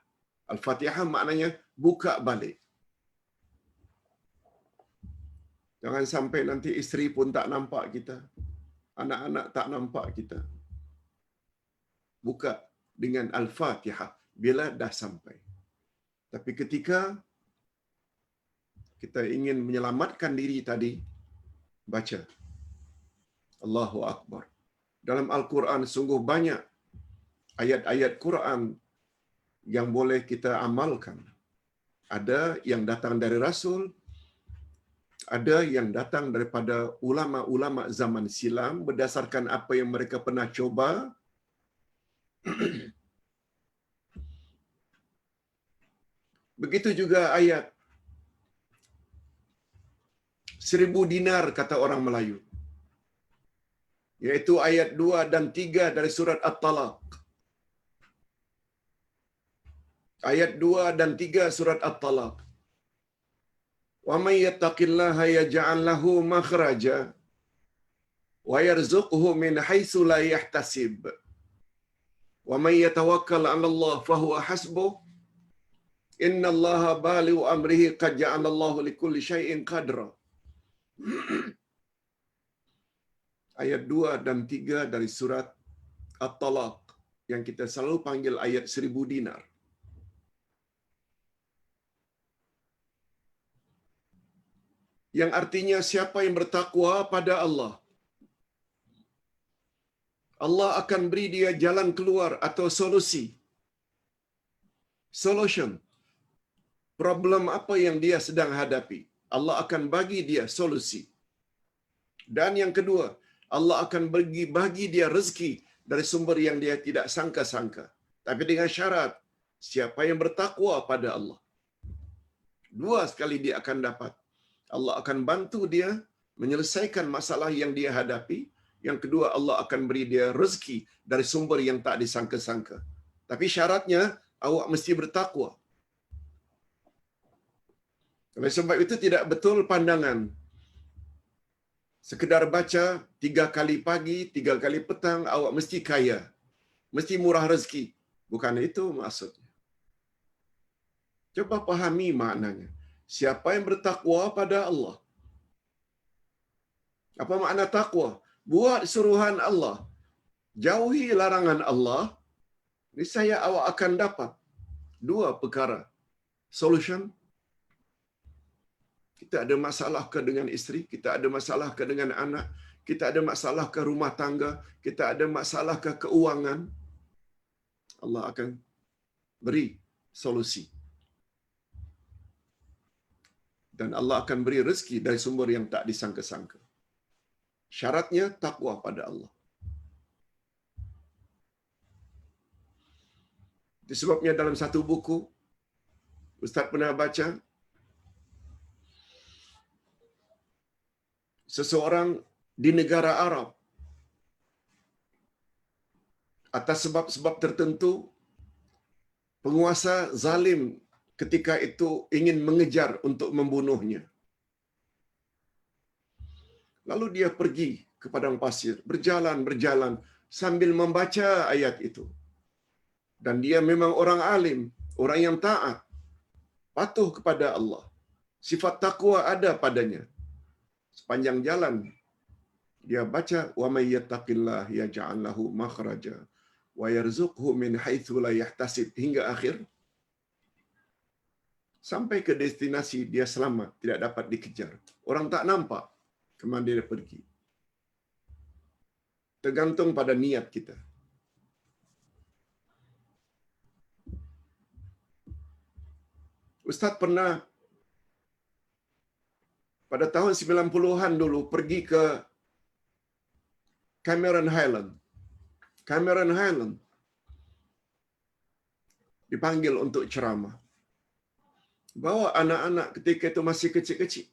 Al-Fatihah maknanya buka balik. Jangan sampai nanti isteri pun tak nampak kita, anak-anak tak nampak kita. Buka dengan Al-Fatihah bila dah sampai. Tapi ketika kita ingin menyelamatkan diri tadi, baca Allahu Akbar. Dalam Al-Quran sungguh banyak ayat-ayat Quran yang boleh kita amalkan. Ada yang datang dari Rasul, ada yang datang daripada ulama-ulama zaman silam berdasarkan apa yang mereka pernah coba. Begitu juga ayat 1000 dinar kata orang Melayu. Yaitu ayat 2 dan 3 dari surat At-Talaq. Ayat 2 dan 3 surat At-Talaq. Wa may yattaqillaha yaj'al lahu makhraja wa yarzuqhu min haitsu la yahtasib. Wa may yatawakkal 'ala Allah fa huwa hasbuh. Innallaha balighu amrihi qad ja'ala Allahu likulli syai'in qadra. Ayat 2 dan 3 dari surat At-Talaq yang kita selalu panggil ayat 1000 dinar. Yang artinya siapa yang bertakwa pada Allah, Allah akan beri dia jalan keluar atau solusi. Solution. Problem apa yang dia sedang hadapi, Allah akan bagi dia solusi. Dan yang kedua, Allah akan bagi dia rezeki dari sumber yang dia tidak sangka-sangka. Tapi dengan syarat, siapa yang bertakwa pada Allah. Dua sekali dia akan dapat. Allah akan bantu dia menyelesaikan masalah yang dia hadapi. Yang kedua, Allah akan beri dia rezeki dari sumber yang tak disangka-sangka. Tapi syaratnya, awak mesti bertakwa. Oleh sebab itu tidak betul pandangan sekedar baca 3 kali pagi, 3 kali petang, awak mesti kaya. Mesti murah rezeki. Bukan itu maksudnya. Coba pahami maknanya. Siapa yang bertakwa pada Allah? Apa makna takwa? Buat suruhan Allah. Jauhi larangan Allah. Niscaya awak akan dapat 2 perkara. Solution. Kita ada masalah ke dengan isteri, kita ada masalah ke dengan anak, kita ada masalah ke rumah tangga, kita ada masalah ke keuangan. Allah akan beri solusi. Dan Allah akan beri rezeki dari sumber yang tak disangka-sangka. Syaratnya takwa pada Allah. Itu sebabnya dalam satu buku, Ustaz pernah baca, seseorang di negara Arab atas sebab-sebab tertentu, penguasa zalim ketika itu ingin mengejar untuk membunuhnya. Lalu dia pergi ke padang pasir, berjalan sambil membaca ayat itu. Dan dia memang orang alim, orang yang taat, patuh kepada Allah. Sifat takwa ada padanya. Sepanjang jalan dia baca wa may yattaqillaha yaj'al lahu makhraja wa yarzuqhu min haitsu la yahtasib hingga akhir. Sampai ke destinasi dia selamat, tidak dapat dikejar. Orang tak nampak ke mana dia pergi. Tergantung pada niat kita. Ustaz pernah pada tahun 90-an dulu pergi ke Cameron Highland. Cameron Highland dipanggil untuk ceramah. Bawa anak-anak ketika itu masih kecil-kecil.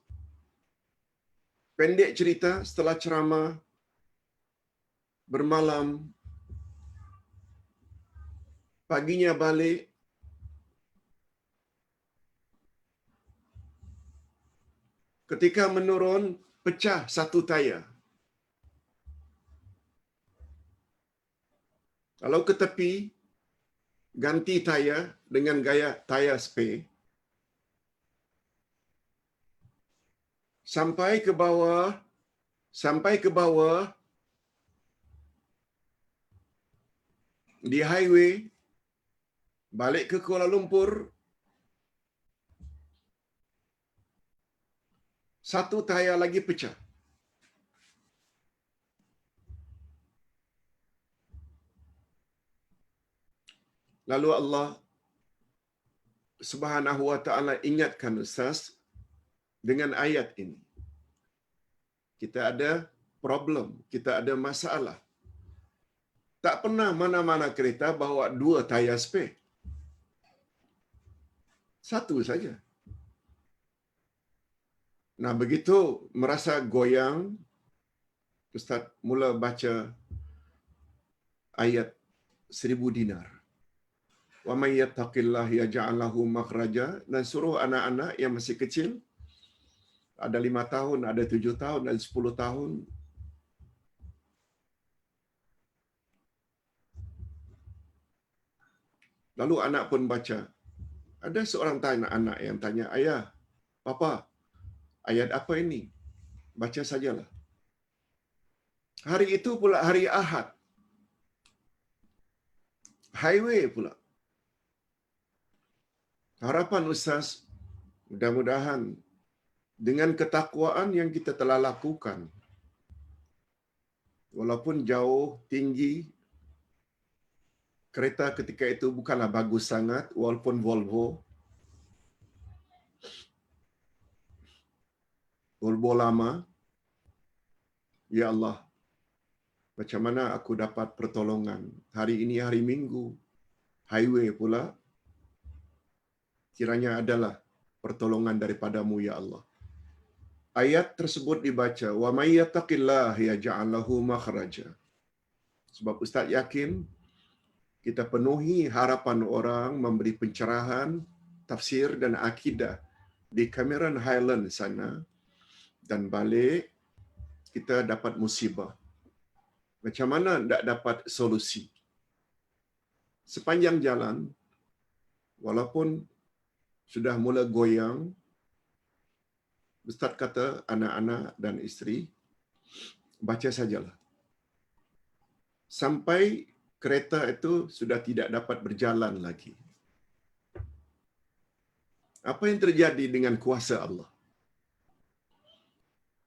Pendek cerita, setelah ceramah, bermalam, paginya balik, ketika menurun, pecah satu tayar. Kalau ke tepi, ganti tayar dengan gaya tayar spare. Sampai ke bawah, di highway, balik ke Kuala Lumpur, satu tayar lagi pecah. Lalu Allah Subhanahu wa ta'ala ingatkan Ustaz dengan ayat ini. Kita ada problem, kita ada masalah. Tak pernah mana-mana kereta bawa 2 tayar spare. Satu saja. Nah, begitu merasa goyang, Ustaz mula baca ayat 1,000 dinar. Wa may yattaqillaha yaj'al lahu makhraja, dan suruh anak-anak yang masih kecil, ada 5 tahun, ada 7 tahun, ada 10 tahun, lalu anak pun baca. Ada seorang anak yang tanya, "Ayah, Papa, ayat apa ini?" Baca sajalah. Hari itu pula hari Ahad. Highway pula. Harapan Ustaz, mudah-mudahan dengan ketakwaan yang kita telah lakukan, walaupun jauh, tinggi, kereta ketika itu bukanlah bagus sangat, walaupun Volvo lama, ya Allah, macam mana aku dapat pertolongan? Hari ini hari Minggu, highway pula, kiranya adalah pertolongan daripadamu, ya Allah. Ayat tersebut dibaca, wa may yattaqillaha yaj'al lahu makhraja. Sebab Ustaz yakin kita penuhi harapan orang memberi pencerahan, tafsir dan akidah di Cameron Highland sana, dan balik kita dapat musibah. Macam mana tidak dapat solusi? Sepanjang jalan, walaupun sudah mula goyang, Ustaz kata anak-anak dan isteri, baca sajalah. Sampai kereta itu sudah tidak dapat berjalan lagi. Apa yang terjadi dengan kuasa Allah?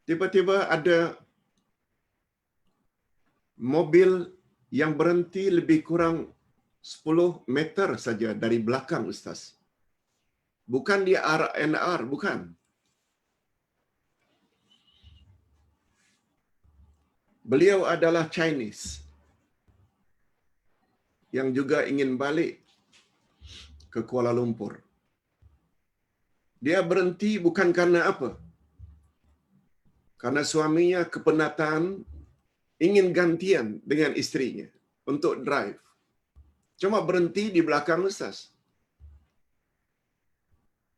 Tiba-tiba ada mobil yang berhenti lebih kurang 10 meter saja dari belakang Ustaz. Bukan di RNR, bukan. Beliau adalah Chinese yang juga ingin balik ke Kuala Lumpur. Dia berhenti bukan karena apa? Karena suaminya kepenatan, ingin gantian dengan istrinya untuk drive. Cuma berhenti di belakang Ustaz.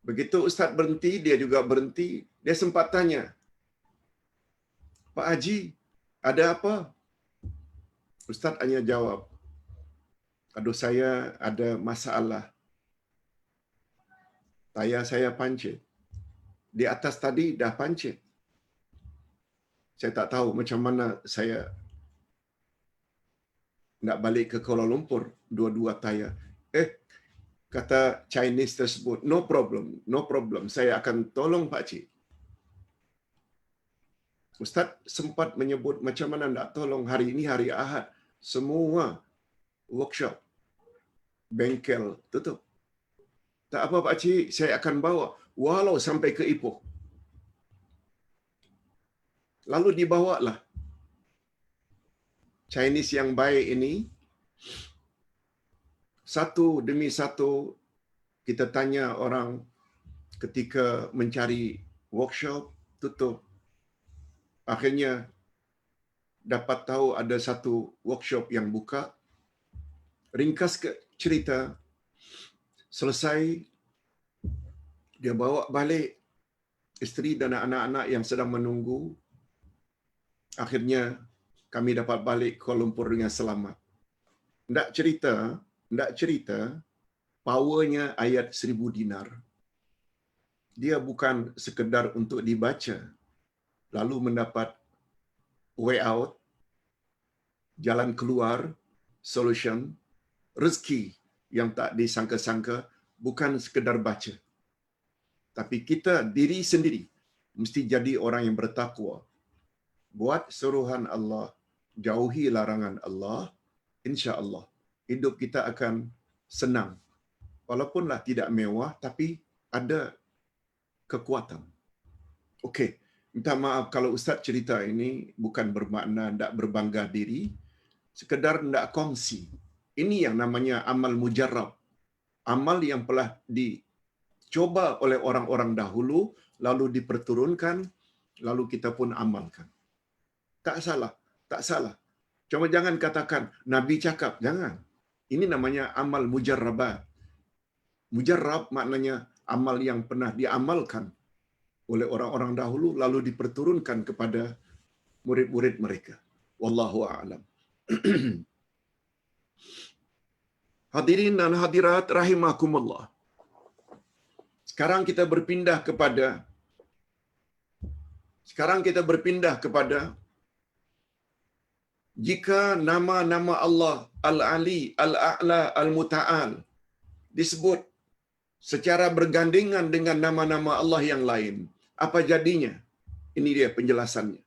Begitu Ustaz berhenti, dia juga berhenti. Dia sempat tanya, "Pak Haji, ada apa?" Ustaz hanya jawab, "Aduh, saya ada masalah. Tayar saya pancit. Di atas tadi dah pancit. Saya tak tahu macam mana saya nak balik ke Kuala Lumpur, dua-dua tayar." Kata Chinese tersebut, "No problem, no problem. Saya akan tolong Pak Cik." Ustaz sempat menyebut macam mana nak tolong, hari ini hari Ahad. Semua workshop, bengkel tutup. "Tak apa Pak Cik, saya akan bawa walau sampai ke Ipoh." Lalu dibawalah. Chinese yang baik ini, satu demi satu kita tanya orang ketika mencari workshop tutup. Akhirnya dapat tahu ada satu workshop yang buka. Ringkas ke cerita, selesai dia bawa balik isteri dan anak-anak yang sedang menunggu. Akhirnya kami dapat balik Kuala Lumpur dengan selamat. Ndak cerita powernya ayat 1,000 dinar. Dia bukan sekedar untuk dibaca lalu mendapat way out, jalan keluar, solution, rezeki yang tak disangka-sangka, bukan sekedar baca. Tapi kita diri sendiri mesti jadi orang yang bertakwa. Buat suruhan Allah, jauhi larangan Allah, insya-Allah hidup kita akan senang. Walaupunlah tidak mewah, tapi ada kekuatan. Okey, minta maaf kalau Ustaz cerita ini bukan bermakna tidak berbangga diri, sekedar tidak kongsi. Ini yang namanya amal mujarrab. Amal yang telah coba oleh orang-orang dahulu, lalu diperturunkan, lalu kita pun amalkan. Tak salah, tak salah. Cuma jangan katakan Nabi cakap, jangan. Ini namanya amal mujarrabat. Mujarrab maknanya amal yang pernah diamalkan oleh orang-orang dahulu lalu diperturunkan kepada murid-murid mereka. Wallahu a'lam. Hadirin dan hadirat rahimakumullah. Sekarang kita berpindah kepada jika nama-nama Allah Al-Ali, Al-A'la, Al-Muta'al disebut secara bergandengan dengan nama-nama Allah yang lain, apa jadinya? Ini dia penjelasannya.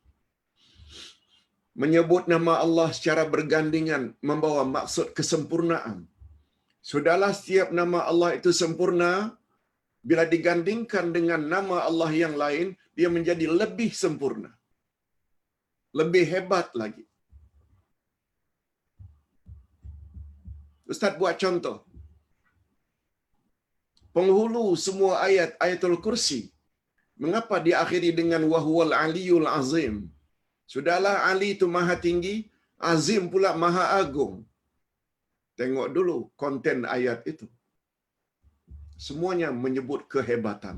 Menyebut nama Allah secara bergandengan membawa maksud kesempurnaan. Sudahlah setiap nama Allah itu sempurna, bila digandingkan dengan nama Allah yang lain, dia menjadi lebih sempurna. Lebih hebat lagi. Ustaz buat contoh. Penghulu semua ayat Ayatul Kursi, mengapa diakhiri dengan wahwal aliyul azim? Sudahlah Ali itu maha tinggi, azim pula maha agung. Tengok dulu konten ayat itu. Semuanya menyebut kehebatan.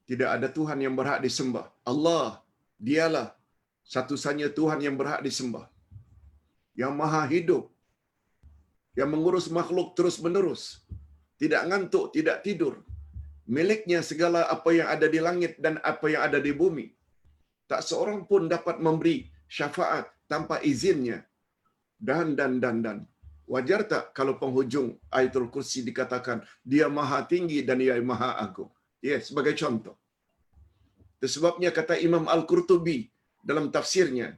Tidak ada Tuhan yang berhak disembah. Allah, dialah satu-satunya Tuhan yang berhak disembah. Yang maha hidup, yang mengurus makhluk terus-menerus, tidak ngantuk, tidak tidur. Miliknya segala apa yang ada di langit dan apa yang ada di bumi. Tak seorang pun dapat memberi syafaat tanpa izinnya. Dan. Wajar tak kalau penghujung Ayatul Kursi dikatakan dia maha tinggi dan dia maha agung? Ya, sebagai contoh. Itu sebabnya kata Imam Al-Qurtubi dalam tafsirnya,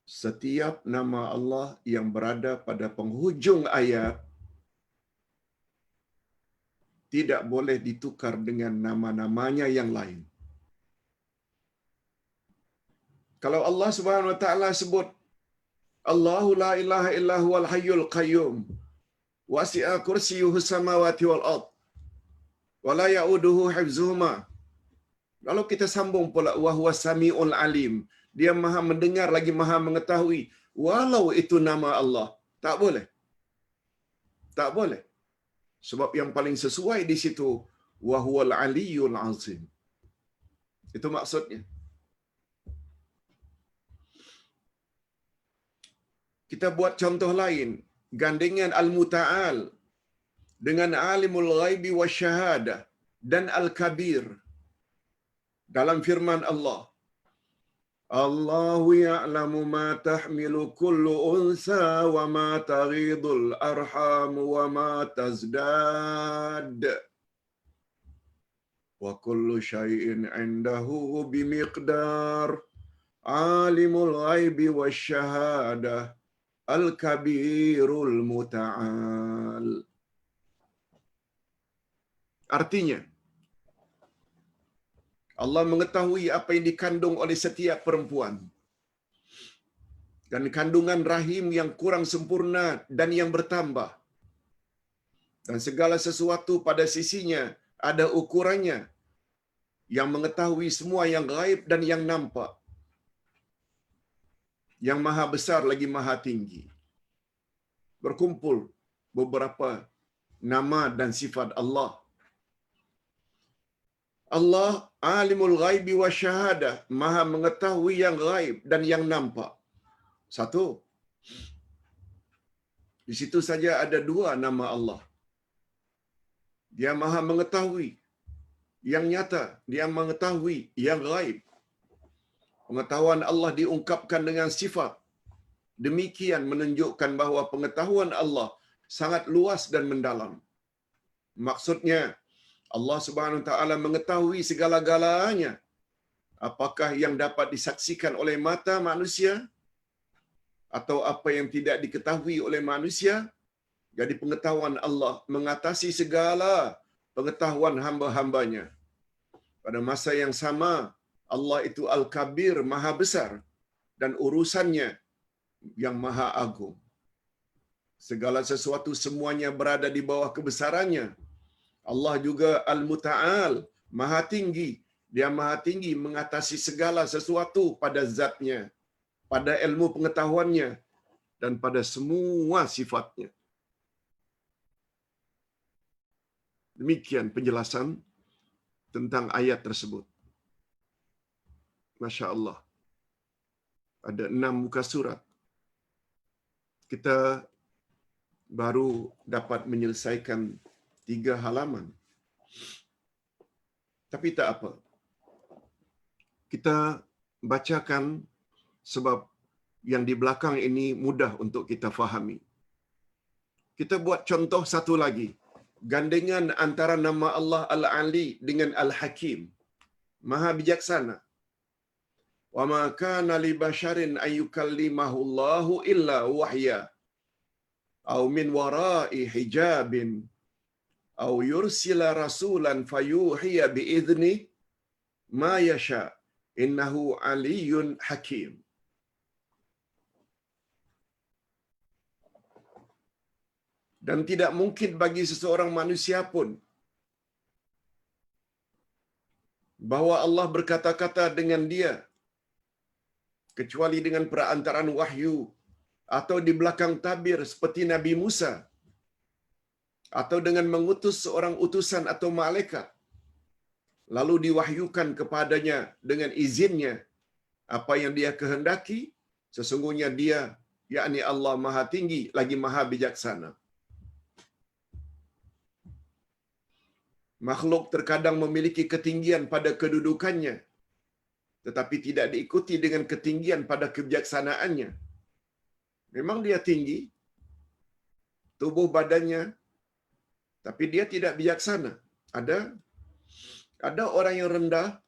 setiap nama Allah yang berada pada penghujung ayat tidak boleh ditukar dengan nama-namanya yang lain. Kalau Allah Subhanahu wa taala sebut Allahu la ilaha illa huwal hayyul qayyum wasi'a kursiyyuhus samawati wal ard wa la ya'uduhu hifzuhuma. Lalu kita sambung pula wa huwas samiul alim. Dia maha mendengar lagi maha mengetahui. Walau itu nama Allah, tak boleh. Tak boleh. Sebab yang paling sesuai di situ wa huwal aliyul azim. Itu maksudnya. Kita buat contoh lain, gandengan al-muta'al dengan alimul ghaibi wasyahadah dan al-kabir. Dalam firman Allah, Allahu ya'lamu ma tahmilu kullu unsa wa ma taghidul arham wa ma tazdad wa kullu syai'in 'indahu bimiqdar. Alimul ghaibi wasyahadah Al-Kabirul Muta'al. Artinya, Allah mengetahui apa yang dikandung oleh setiap perempuan. Dan kandungan rahim yang kurang sempurna dan yang bertambah. Dan segala sesuatu pada sisinya ada ukurannya. Yang mengetahui semua yang gaib dan yang nampak. Yang maha besar lagi maha tinggi. Berkumpul beberapa nama dan sifat Allah. Allah alimul ghaibi wa syahadah, maha mengetahui yang gaib dan yang nampak. Satu. Di situ saja ada dua nama Allah. Dia maha mengetahui yang nyata, dia mengetahui yang gaib. Pengetahuan Allah diungkapkan dengan sifat. Demikian menunjukkan bahawa pengetahuan Allah sangat luas dan mendalam. Maksudnya, Allah Subhanahu wa taala mengetahui segala-galanya. Apakah yang dapat disaksikan oleh mata manusia atau apa yang tidak diketahui oleh manusia. Jadi pengetahuan Allah mengatasi segala pengetahuan hamba-hambanya. Pada masa yang sama, Allah itu Al-Kabir, maha besar, dan urusannya yang maha agung. Segala sesuatu semuanya berada di bawah kebesarannya. Allah juga Al-Muta'al, Maha Tinggi. Dia Maha Tinggi mengatasi segala sesuatu pada zatnya, pada ilmu pengetahuannya, dan pada semua sifatnya. Demikian penjelasan tentang ayat tersebut. Masya Allah. Ada 6 muka surat. Kita baru dapat menyelesaikan 3 halaman. Tapi tak apa. Kita bacakan sebab yang di belakang ini mudah untuk kita fahami. Kita buat contoh satu lagi. Gandengan antara nama Allah Al-Ali dengan Al-Hakim. Maha bijaksana. Wa ma kana li basharin an yukallimahu Allahu illa wahya aw min wara'i hijabin aw yursila rasulan fayuhiya bi idzni ma yasha innahu aliyyun hakim. Dan tidak mungkin bagi seseorang manusia pun bahwa Allah berkata-kata dengan dia kecuali dengan perantaraan wahyu atau di belakang tabir seperti Nabi Musa atau dengan mengutus seorang utusan atau malaikat lalu diwahyukan kepadanya dengan izinnya apa yang dia kehendaki. Sesungguhnya dia, yakni Allah, Maha Tinggi lagi Maha Bijaksana. Makhluk terkadang memiliki ketinggian pada kedudukannya, tetapi tidak diikuti dengan ketinggian pada kebijaksanaannya. Memang dia tinggi, tubuh badannya, tapi dia tidak bijaksana. Ada orang yang rendah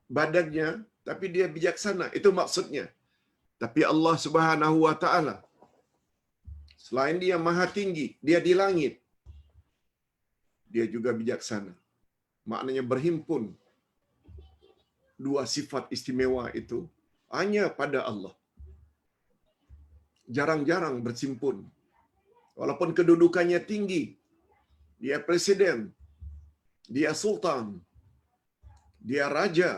badannya, tapi dia bijaksana. Itu maksudnya. Tapi Allah Subhanahu wa Ta'ala, selain dia Maha Tinggi, dia di langit, dia juga bijaksana. Maknanya berhimpun dua sifat istimewa itu hanya pada Allah. Jarang-jarang bersimpun. Walaupun kedudukannya tinggi, dia presiden, dia sultan, dia raja,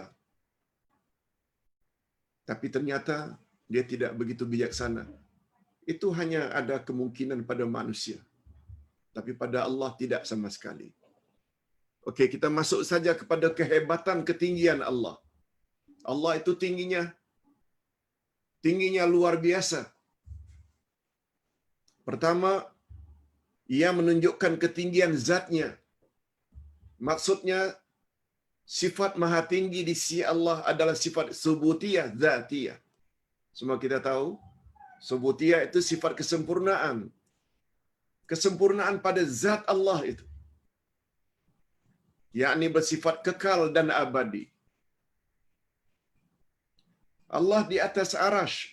tapi ternyata dia tidak begitu bijaksana. Itu hanya ada kemungkinan pada manusia. Tapi pada Allah tidak sama sekali. Okey, kita masuk saja kepada kehebatan ketinggian Allah. Allah itu tingginya luar biasa. Pertama, ia menunjukkan ketinggian zatnya. Maksudnya, sifat maha tinggi di sisi Allah adalah sifat subutiyah, zatiyah. Semua kita tahu, subutiyah itu sifat kesempurnaan. Kesempurnaan pada zat Allah itu, yakni bersifat kekal dan abadi. Allah di atas arasy,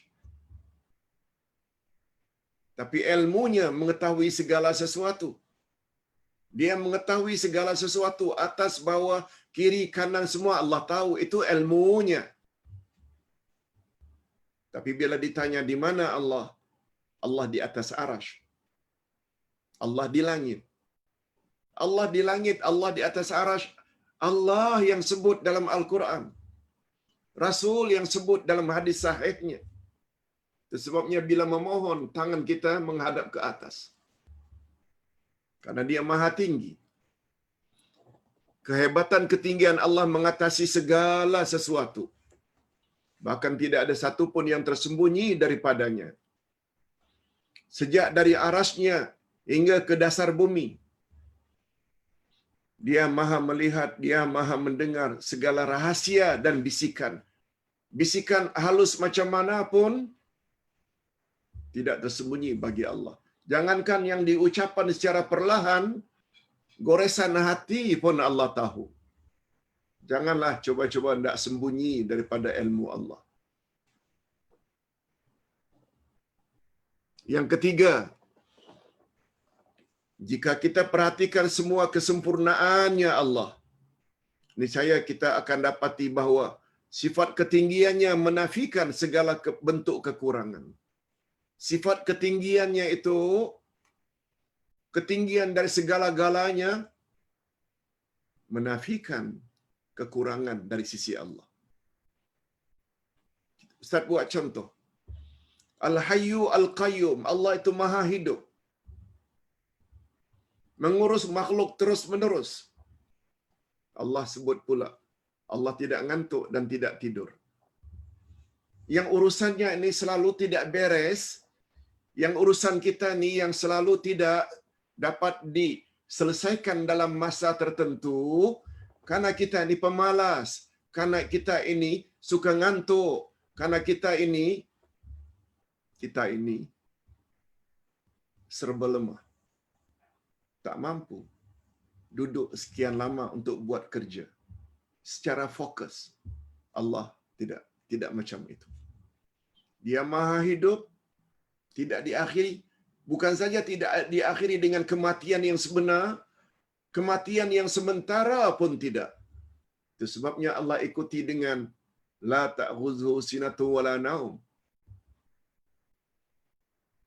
tapi ilmunya mengetahui segala sesuatu. Dia mengetahui segala sesuatu, atas, bawah, kiri, kanan, semua Allah tahu. Itu ilmunya. Tapi bila ditanya di mana Allah, Allah di atas arasy. Allah di langit. Allah di langit, Allah di atas arasy. Allah yang sebut dalam Al-Quran. Rasul yang sebut dalam hadis sahihnya. Itu sebabnya bila memohon, tangan kita menghadap ke atas. Karena dia maha tinggi. Kehebatan ketinggian Allah mengatasi segala sesuatu. Bahkan tidak ada satu pun yang tersembunyi daripadanya. Sejak dari arasnya hingga ke dasar bumi, dia maha melihat, dia maha mendengar segala rahasia dan bisikan. Bisikan halus macam mana pun tidak tersembunyi bagi Allah. Jangankan yang diucapkan secara perlahan, goresan hati pun Allah tahu. Janganlah coba-coba hendak sembunyi daripada ilmu Allah. Yang ketiga, jika kita perhatikan semua kesempurnaannya Allah, niscaya kita akan dapati bahawa sifat ketinggiannya menafikan segala bentuk kekurangan. Sifat ketinggiannya itu ketinggian dari segala-galanya, menafikan kekurangan dari sisi Allah. Ustaz buat contoh. Al-Hayyu Al-Qayyum, Allah itu maha hidup. Mengurus makhluk terus-menerus. Allah sebut pula, Allah tidak ngantuk dan tidak tidur. Yang urusannya ini selalu tidak beres, yang urusan kita ni yang selalu tidak dapat diselesaikan dalam masa tertentu, karena kita ini pemalas, karena kita ini suka ngantuk, karena kita ini serba lemah. Tak mampu duduk sekian lama untuk buat kerja secara fokus. Allah tidak macam itu. Dia maha hidup, tidak diakhiri, bukan saja tidak diakhiri dengan kematian yang sebenar, kematian yang sementara pun tidak. Itu sebabnya Allah ikuti dengan la ta'khudhuhu sinatun wala naum.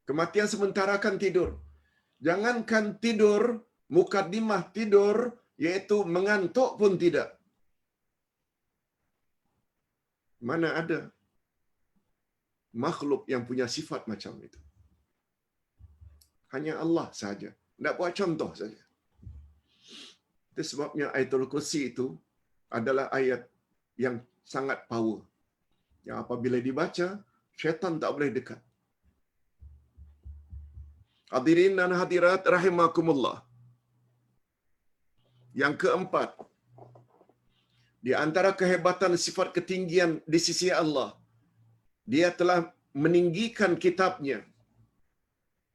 Kematian sementara kan tidur. Jangankan tidur, mukaddimah tidur, yaitu mengantuk pun tidak. Mana ada makhluk yang punya sifat macam itu? Hanya Allah sahaja. Tidak buat contoh saja. Itu sebabnya Ayatul Kursi itu adalah ayat yang sangat power. Yang apabila dibaca, syaitan tak boleh dekat. Hadirin dan hadirat rahimakumullah. Yang keempat, di antara kehebatan sifat ketinggian di sisi Allah, Dia telah meninggikan kitabnya,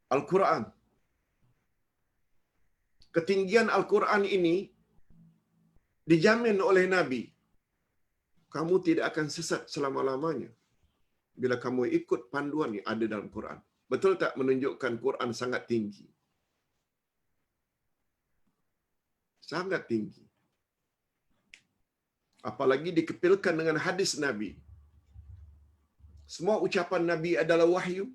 Al-Quran. Ketinggian Al-Quran ini dijamin oleh Nabi. Kamu tidak akan sesat selama-lamanya bila kamu ikut panduan yang ada dalam Quran. Betul tak menunjukkan Quran sangat tinggi? Sangat tinggi. Apalagi dikepilkan dengan hadis Nabi. Semua ucapan Nabi adalah wahyu.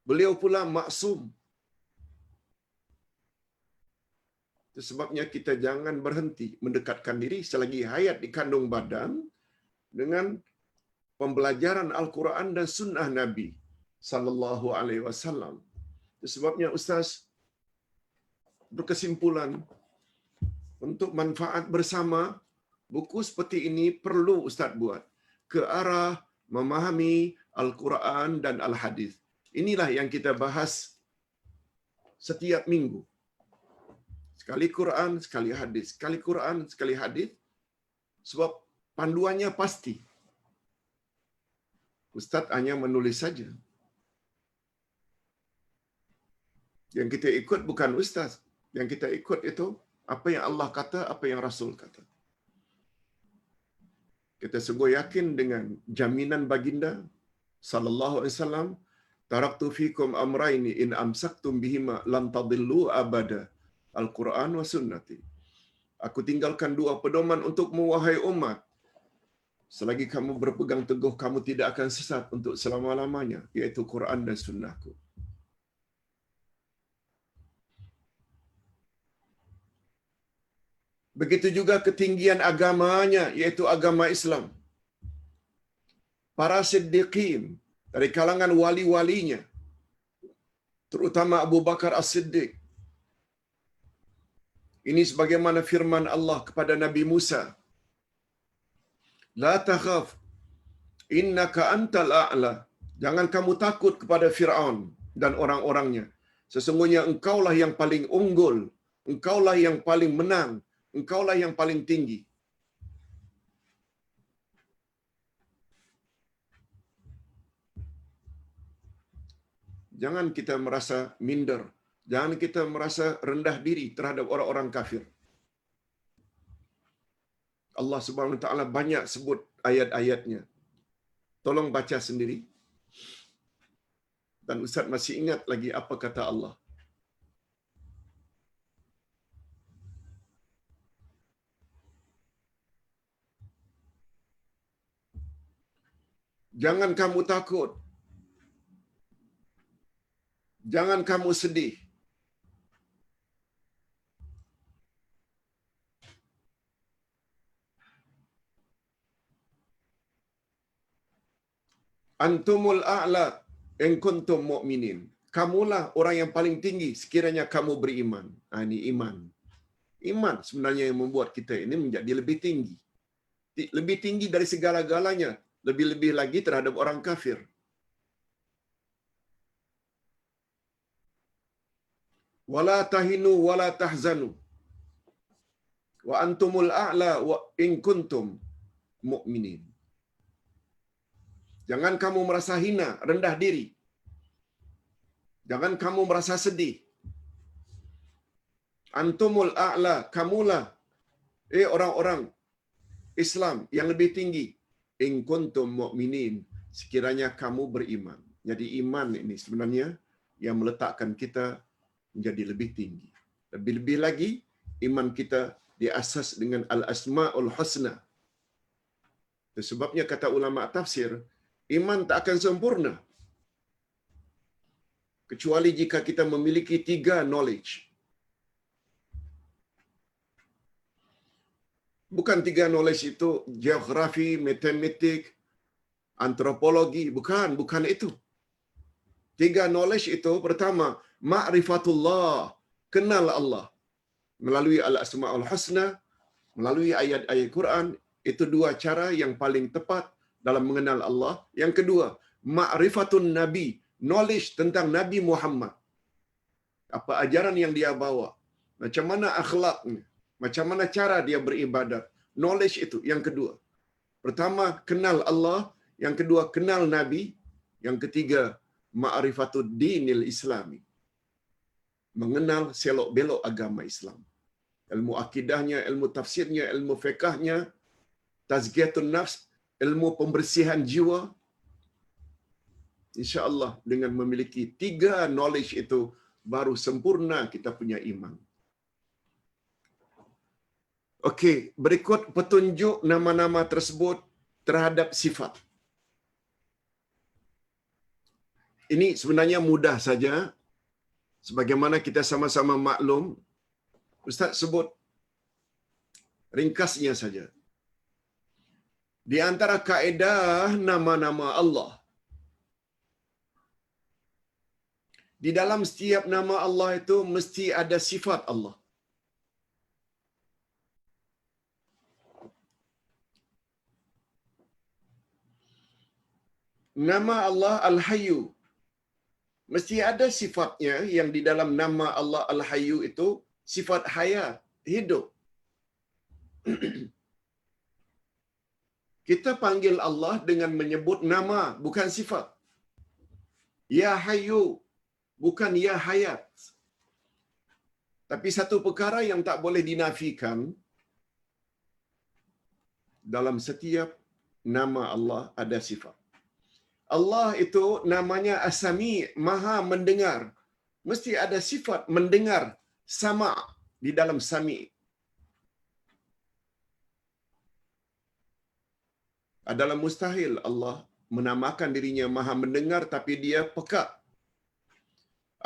Beliau pula maksum. Itu sebabnya kita jangan berhenti mendekatkan diri selagi hayat di kandung badan dengan pembelajaran Al-Quran dan sunnah Nabi sallallahu alaihi wasallam. Itu sebabnya Ustaz berkesimpulan untuk manfaat bersama, buku seperti ini perlu Ustaz buat ke arah memahami Al-Quran dan Al-Hadis. Inilah yang kita bahas setiap minggu. Sekali Quran, sekali hadis. Sekali Quran, sekali hadis. Sebab panduannya pasti. Ustaz hanya menulis saja. Yang kita ikut bukan Ustaz. Yang kita ikut itu apa yang Allah kata, apa yang Rasul kata. Kita sungguh yakin dengan jaminan baginda sallallahu alaihi wasallam, taraktu fikum amraini in amsaktum bihima lam tadillu abada, Al-Quran wa sunnati. Aku tinggalkan dua pedoman untukmu wahai umat. Selagi kamu berpegang teguh, kamu tidak akan sesat untuk selama-lamanya, yaitu Quran dan sunnahku. Begitu juga ketinggian agamanya, yaitu agama Islam. Para siddiqin, dari kalangan wali-walinya, terutama Abu Bakar As-Siddiq. Ini sebagaimana firman Allah kepada Nabi Musa, La takhaf, innaka antal a'la. Jangan kamu takut kepada Fir'aun dan orang-orangnya. Sesungguhnya engkaulah yang paling unggul, engkaulah yang paling menang, engkaulah yang paling tinggi. Jangan kita merasa minder. Jangan kita merasa rendah diri terhadap orang-orang kafir. Allah Subhanahu Wa Taala banyak sebut ayat-ayatnya. Tolong baca sendiri. Dan Ustaz masih ingat lagi apa kata Allah. Jangan kamu takut Jangan kamu sedih. Antumul a'la in kuntum mu'minin. Kamulah orang yang paling tinggi sekiranya kamu beriman. Ini iman. Iman sebenarnya yang membuat kita ini menjadi lebih tinggi. Lebih tinggi dari segala-galanya. Lebih-lebih lagi terhadap orang kafir. Wala tahinu wala tahzanu. Wa antumul a'la wa in kuntum mu'minin. Jangan kamu merasa hina, rendah diri. Jangan kamu merasa sedih. Antumul a'la, kamulah orang-orang Islam yang lebih tinggi. In kuntum mu'minin, sekiranya kamu beriman. Jadi iman ini sebenarnya yang meletakkan kita menjadi lebih tinggi. Lebih-lebih lagi, iman kita diasas dengan al-asma'ul husna. Sebabnya kata ulama tafsir, iman tak akan sempurna kecuali jika kita memiliki 3 knowledge. Bukan 3 knowledge itu geografi, matematik, antropologi, bukan itu. 3 knowledge itu pertama, ma'rifatullah, kenal Allah melalui al-asma'ul husna, melalui ayat-ayat Quran. Itu 2 cara yang paling tepat dalam mengenal Allah. Yang kedua, ma'rifatun nabi, knowledge tentang Nabi Muhammad. Apa ajaran yang dia bawa, macam mana akhlaknya, macam mana cara dia beribadat. Knowledge itu yang kedua. Pertama, kenal Allah. Yang kedua, kenal Nabi. Yang ketiga, ma'rifatud dinil islami, mengenal selok-belok agama Islam. Ilmu akidahnya, ilmu tafsirnya, ilmu fiqahnya, tazkiyatun nafs, ilmu pembersihan jiwa. InsyaAllah dengan memiliki 3 knowledge itu, baru sempurna kita punya iman. Okey, berikut petunjuk nama-nama tersebut terhadap sifat. Ini sebenarnya mudah saja. Sebagaimana kita sama-sama maklum, Ustaz sebut ringkasnya saja. Di antara kaedah nama-nama Allah, di dalam setiap nama Allah itu mesti ada sifat Allah. Nama Allah Al-Hayyu, mesti ada sifatnya yang di dalam nama Allah Al-Hayyu itu sifat hayat, hidup. Kita panggil Allah dengan menyebut nama, bukan sifat. Ya Hayyu, bukan Ya Hayat. Tapi satu perkara yang tak boleh dinafikan, dalam setiap nama Allah ada sifat. Allah itu namanya As-Sami, Maha mendengar. Mesti ada sifat mendengar, sama di dalam Sami. Adalah mustahil Allah menamakan dirinya Maha mendengar tapi dia peka.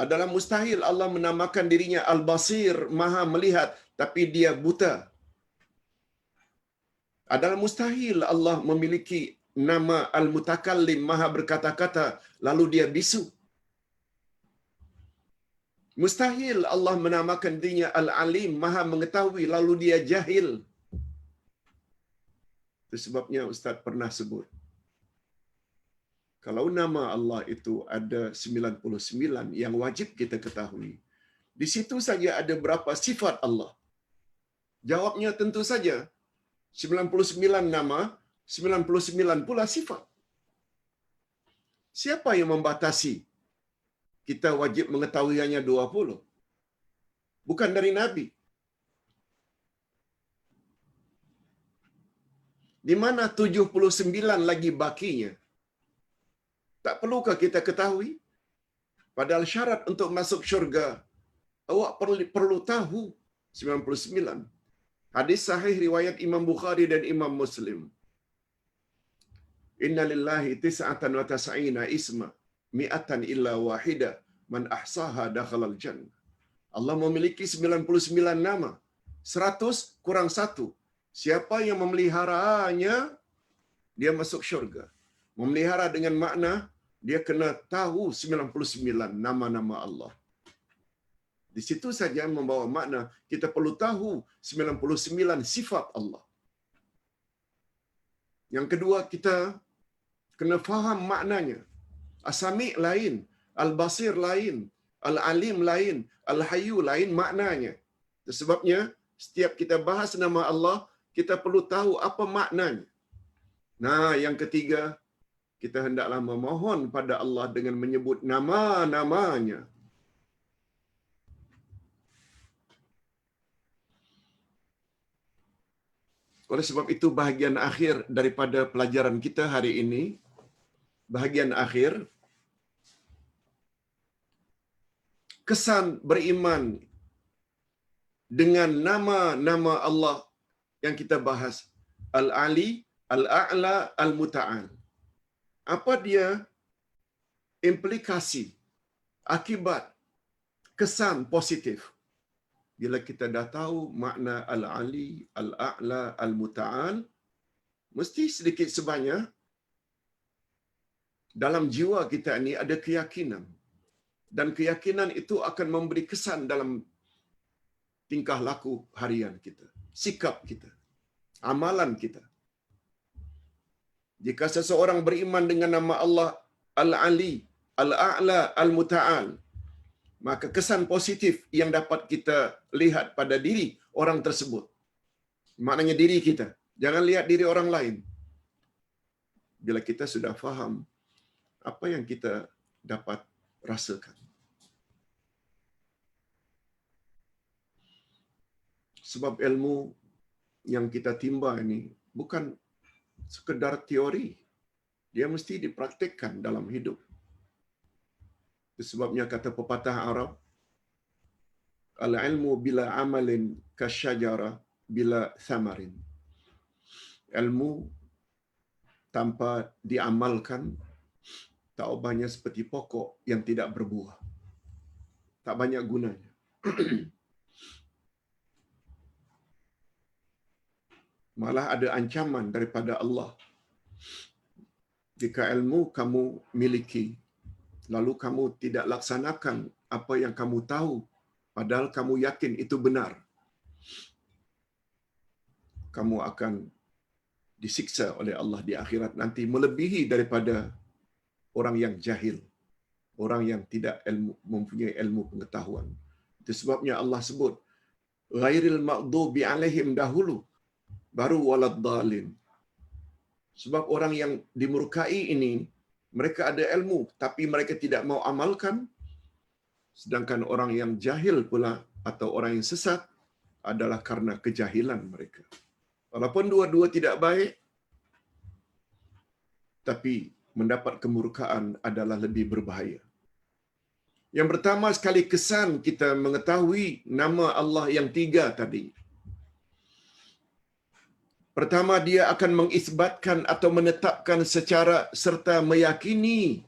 Adalah mustahil Allah menamakan dirinya Al-Basir, Maha melihat tapi dia buta. Adalah mustahil Allah memiliki nama Al-Mutakallim, Maha berkata-kata, lalu dia bisu. Mustahil Allah menamakan dirinya Al-Alim, Maha mengetahui, lalu dia jahil. Itu sebabnya Ustaz pernah sebut, kalau nama Allah itu ada 99 yang wajib kita ketahui, di situ saja ada berapa sifat Allah? Jawabnya tentu saja 99 nama, 99 pula sifat. Siapa yang membatasi kita wajib mengetahui hanya 20? Bukan dari Nabi. Di mana 79 lagi bakinya? Tak perlukah kita ketahui? Padahal syarat untuk masuk syurga, awak perlu tahu 99. Hadis sahih riwayat Imam Bukhari dan Imam Muslim. Inna lillahi tis'atan wa tas'ina isma, mi'atan illa wahida, man ahsaha dakhalal jannah. Allah memiliki 99 nama. 100 kurang 1. Siapa yang memeliharanya, dia masuk syurga. Memelihara dengan makna, dia kena tahu 99 nama-nama Allah. Di situ saja membawa makna, kita perlu tahu 99 sifat Allah. Yang kedua, kita kena faham maknanya. As-Sami' lain, Al-Basir lain, Al-Alim lain, Al-Hayyu lain maknanya. Sebabnya, setiap kita bahas nama Allah, kita perlu tahu apa maknanya. Nah, yang ketiga, kita hendaklah memohon pada Allah dengan menyebut nama-namanya. Oleh sebab itu, bahagian akhir daripada pelajaran kita hari ini, bahagian akhir, kesan beriman dengan nama-nama Allah yang kita bahas. Al-Ali, Al-A'la, Al-Muta'al. Apa dia implikasi, akibat, kesan positif? Bila kita dah tahu makna Al-Ali, Al-A'la, Al-Muta'al, mesti sedikit sebanyak dalam jiwa kita ini ada keyakinan. Dan keyakinan itu akan memberi kesan dalam tingkah laku harian kita, sikap kita, amalan kita. Jika seseorang beriman dengan nama Allah Al-Ali, Al-A'la, Al-Muta'al, maka kesan positif yang dapat kita lihat pada diri orang tersebut. Maknanya diri kita. Jangan lihat diri orang lain. Bila kita sudah faham, apa yang kita dapat rasakan. Sebab ilmu yang kita timba ini bukan sekedar teori. Dia mesti dipraktikkan dalam hidup. Sebabnya kata pepatah Arab, al-ilmu bila amalin kasyajara bila thamarin. Ilmu tanpa diamalkan tak ubahnya seperti pokok yang tidak berbuah. Tak banyak gunanya. Malah ada ancaman daripada Allah. Jika ilmu kamu miliki, lalu kamu tidak laksanakan apa yang kamu tahu, padahal kamu yakin itu benar, kamu akan disiksa oleh Allah di akhirat nanti melebihi daripada orang yang jahil, orang yang tidak mempunyai ilmu pengetahuan. Itu sebabnya Allah sebut ghairil maghdubi alaihim dahulu, baru waladdallin. Sebab orang yang dimurkai ini, mereka ada ilmu, tapi mereka tidak mau amalkan. Sedangkan orang yang jahil pula, atau orang yang sesat, adalah karena kejahilan mereka. Walaupun dua-dua tidak baik, tapi mendapat kemurkaan adalah lebih berbahaya. Yang pertama sekali kesan kita mengetahui nama Allah yang tiga tadi. Pertama, dia akan mengisbatkan atau menetapkan secara serta meyakini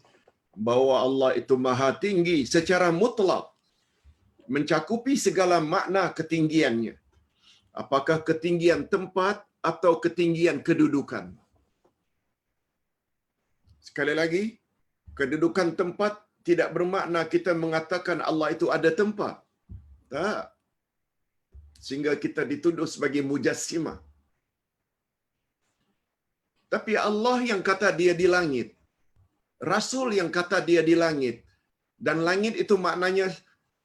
bahawa Allah itu maha tinggi secara mutlak, mencakupi segala makna ketinggiannya. Apakah ketinggian tempat atau ketinggian kedudukan. Sekali lagi, kedudukan tempat tidak bermakna kita mengatakan Allah itu ada tempat. Tak. Sehingga kita dituduh sebagai mujassimah. Tapi Allah yang kata dia di langit, Rasul yang kata dia di langit, dan langit itu maknanya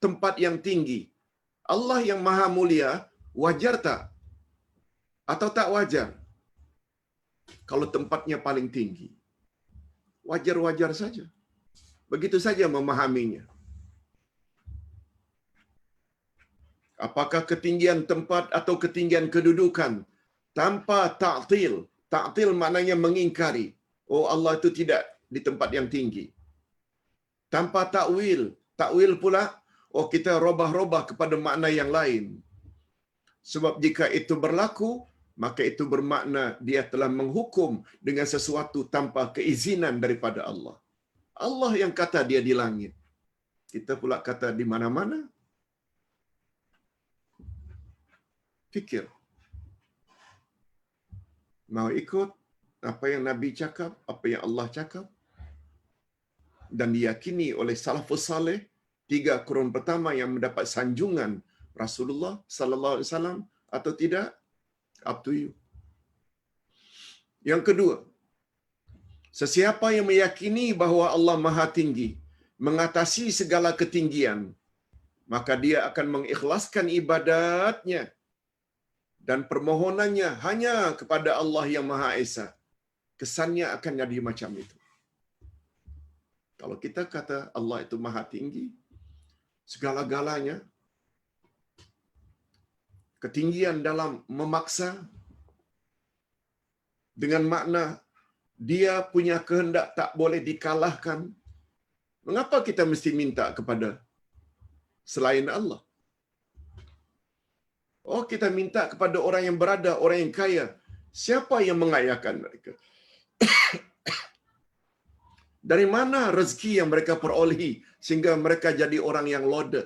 tempat yang tinggi. Allah yang maha mulia, wajar tak? Atau tak wajar? Kalau tempatnya paling tinggi, wajar-wajar saja. Begitu saja memahaminya. Apakah ketinggian tempat atau ketinggian kedudukan tanpa ta'til? Ta'til maknanya mengingkari. Oh, Allah itu tidak di tempat yang tinggi. Tanpa takwil. Takwil pula, oh kita robah-robah kepada makna yang lain. Sebab jika itu berlaku, maka itu bermakna dia telah menghukum dengan sesuatu tanpa keizinan daripada Allah. Allah yang kata dia di langit. Kita pula kata di mana-mana. Fikir. Mau ikut apa yang Nabi cakap, apa yang Allah cakap, dan diyakini oleh salafus saleh, 3 kurun pertama yang mendapat sanjungan Rasulullah sallallahu alaihi wasallam atau tidak, up to you. Yang kedua, sesiapa yang meyakini bahawa Allah Maha Tinggi, mengatasi segala ketinggian, maka dia akan mengikhlaskan ibadatnya dan permohonannya hanya kepada Allah yang Maha Esa. Kesannya akan jadi macam itu. Kalau kita kata Allah itu Maha Tinggi, segala-galanya, ketinggian dalam memaksa, dengan makna dia punya kehendak tak boleh dikalahkan, mengapa kita mesti minta kepada selain Allah? Oh, kita minta kepada orang yang berada, orang yang kaya. Siapa yang mengayakan mereka? Dari mana rezeki yang mereka perolehi sehingga mereka jadi orang yang loaded?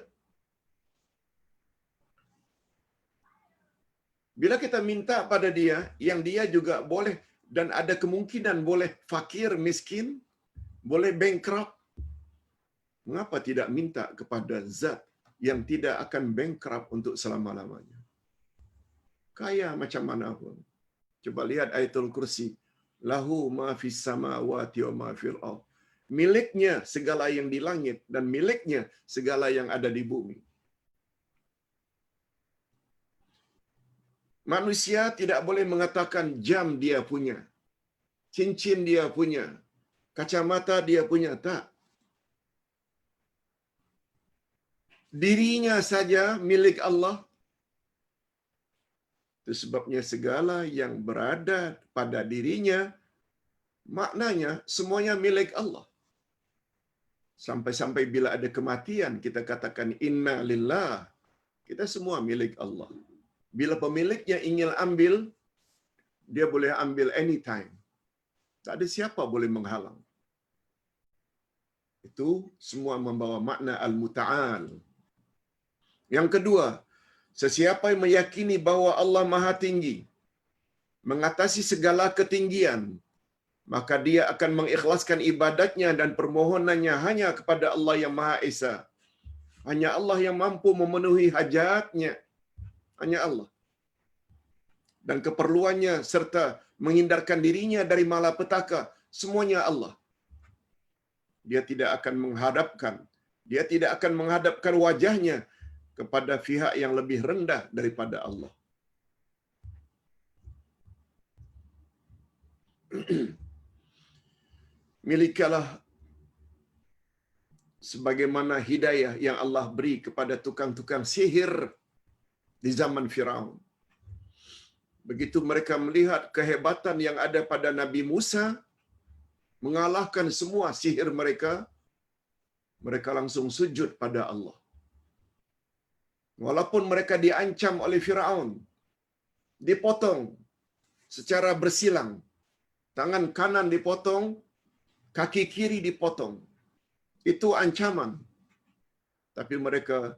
Bila kita minta pada dia, yang dia juga boleh dan ada kemungkinan boleh fakir, miskin, boleh bankrupt, mengapa tidak minta kepada zat yang tidak akan bankrupt untuk selama-lamanya? Kaya macam mana pun. Coba lihat ayatul kursi. Lahu ma fis samawati wa ma fil ardh. Miliknya segala yang di langit dan miliknya segala yang ada di bumi. Manusia tidak boleh mengatakan jam dia punya, cincin dia punya, kacamata dia punya, tak. Dirinya saja milik Allah. Itu sebabnya segala yang berada pada dirinya, maknanya semuanya milik Allah. Sampai-sampai bila ada kematian, kita katakan inna lillah. Kita semua milik Allah. Bila pemiliknya ingin ambil, dia boleh ambil anytime. Tak ada siapa boleh menghalang. Itu semua membawa makna al-muta'al. Yang kedua, sesiapa yang meyakini bahawa Allah Maha Tinggi, mengatasi segala ketinggian, maka dia akan mengikhlaskan ibadatnya dan permohonannya hanya kepada Allah yang Maha Esa. Hanya Allah yang mampu memenuhi hajatnya. Hanya Allah. Dan keperluannya serta menghindarkan dirinya dari malapetaka, semuanya Allah. Dia tidak akan menghadapkan wajahnya kepada pihak yang lebih rendah daripada Allah. Milikilah sebagaimana hidayah yang Allah beri kepada tukang-tukang sihir di zaman Firaun. Begitu mereka melihat kehebatan yang ada pada Nabi Musa, mengalahkan semua sihir mereka, mereka langsung sujud pada Allah. Walaupun mereka diancam oleh Firaun, dipotong secara bersilang, tangan kanan dipotong, kaki kiri dipotong. Itu ancaman. Tapi mereka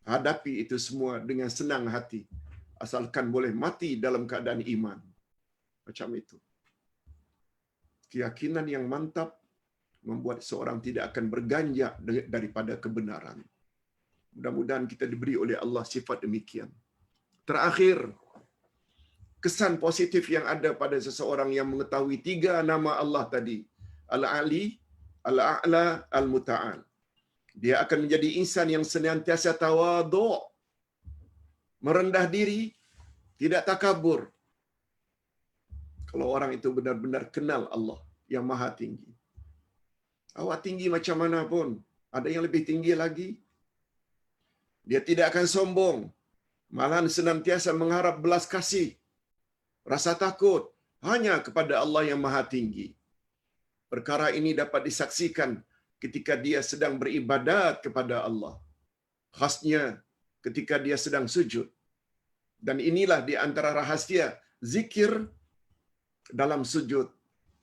hadapi itu semua dengan senang hati. Asalkan boleh mati dalam keadaan iman. Macam itu. Keyakinan yang mantap membuat seorang tidak akan berganjak daripada kebenaran. Mudah-mudahan kita diberi oleh Allah sifat demikian. Terakhir, kesan positif yang ada pada seseorang yang mengetahui 3 nama Allah tadi. Al-Ali, Al-A'la, Al-Muta'al. Dia akan menjadi insan yang senantiasa tawadhu', merendah diri, tidak takabur. Kalau orang itu benar-benar kenal Allah yang Maha Tinggi. Awak tinggi macam mana pun, ada yang lebih tinggi lagi. Dia tidak akan sombong, malahan senantiasa mengharap belas kasih, rasa takut hanya kepada Allah yang Maha Tinggi. Perkara ini dapat disaksikan ketika dia sedang beribadat kepada Allah. Khasnya ketika dia sedang sujud. Dan inilah di antara rahasia zikir dalam sujud.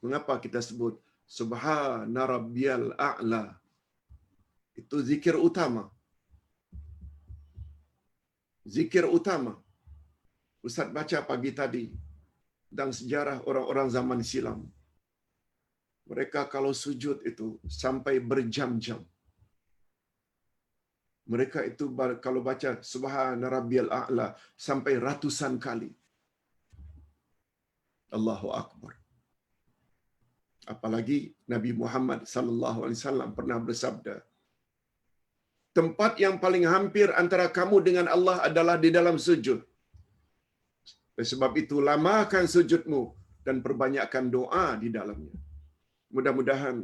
Mengapa kita sebut Subhana Rabbiyal A'la? Itu zikir utama. Zikir utama. Ustaz baca pagi tadi tentang sejarah orang-orang zaman silam. Mereka kalau sujud itu sampai berjam-jam. Mereka itu kalau baca Subhana Rabbiyal A'la sampai ratusan kali. Allahu Akbar. Apalagi Nabi Muhammad sallallahu alaihi wasallam pernah bersabda, tempat yang paling hampir antara kamu dengan Allah adalah di dalam sujud. Sebab itu lamakan sujudmu dan perbanyakkan doa di dalamnya. Mudah-mudahan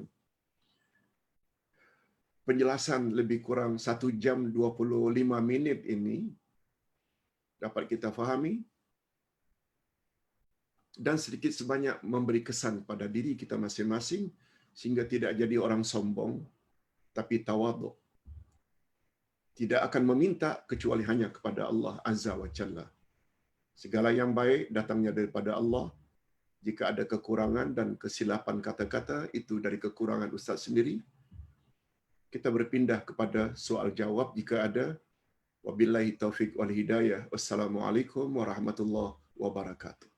penjelasan lebih kurang 1 jam 25 minit ini dapat kita fahami dan sedikit sebanyak memberi kesan pada diri kita masing-masing sehingga tidak jadi orang sombong tapi tawaduk. Tidak akan meminta kecuali hanya kepada Allah Azza wa Jalla. Segala yang baik datangnya daripada Allah. Jika ada kekurangan dan kesilapan kata-kata, itu dari kekurangan Ustaz sendiri. Kita berpindah kepada soal jawab jika ada. Wabillahi taufiq wal hidayah. Wassalamualaikum warahmatullahi wabarakatuh.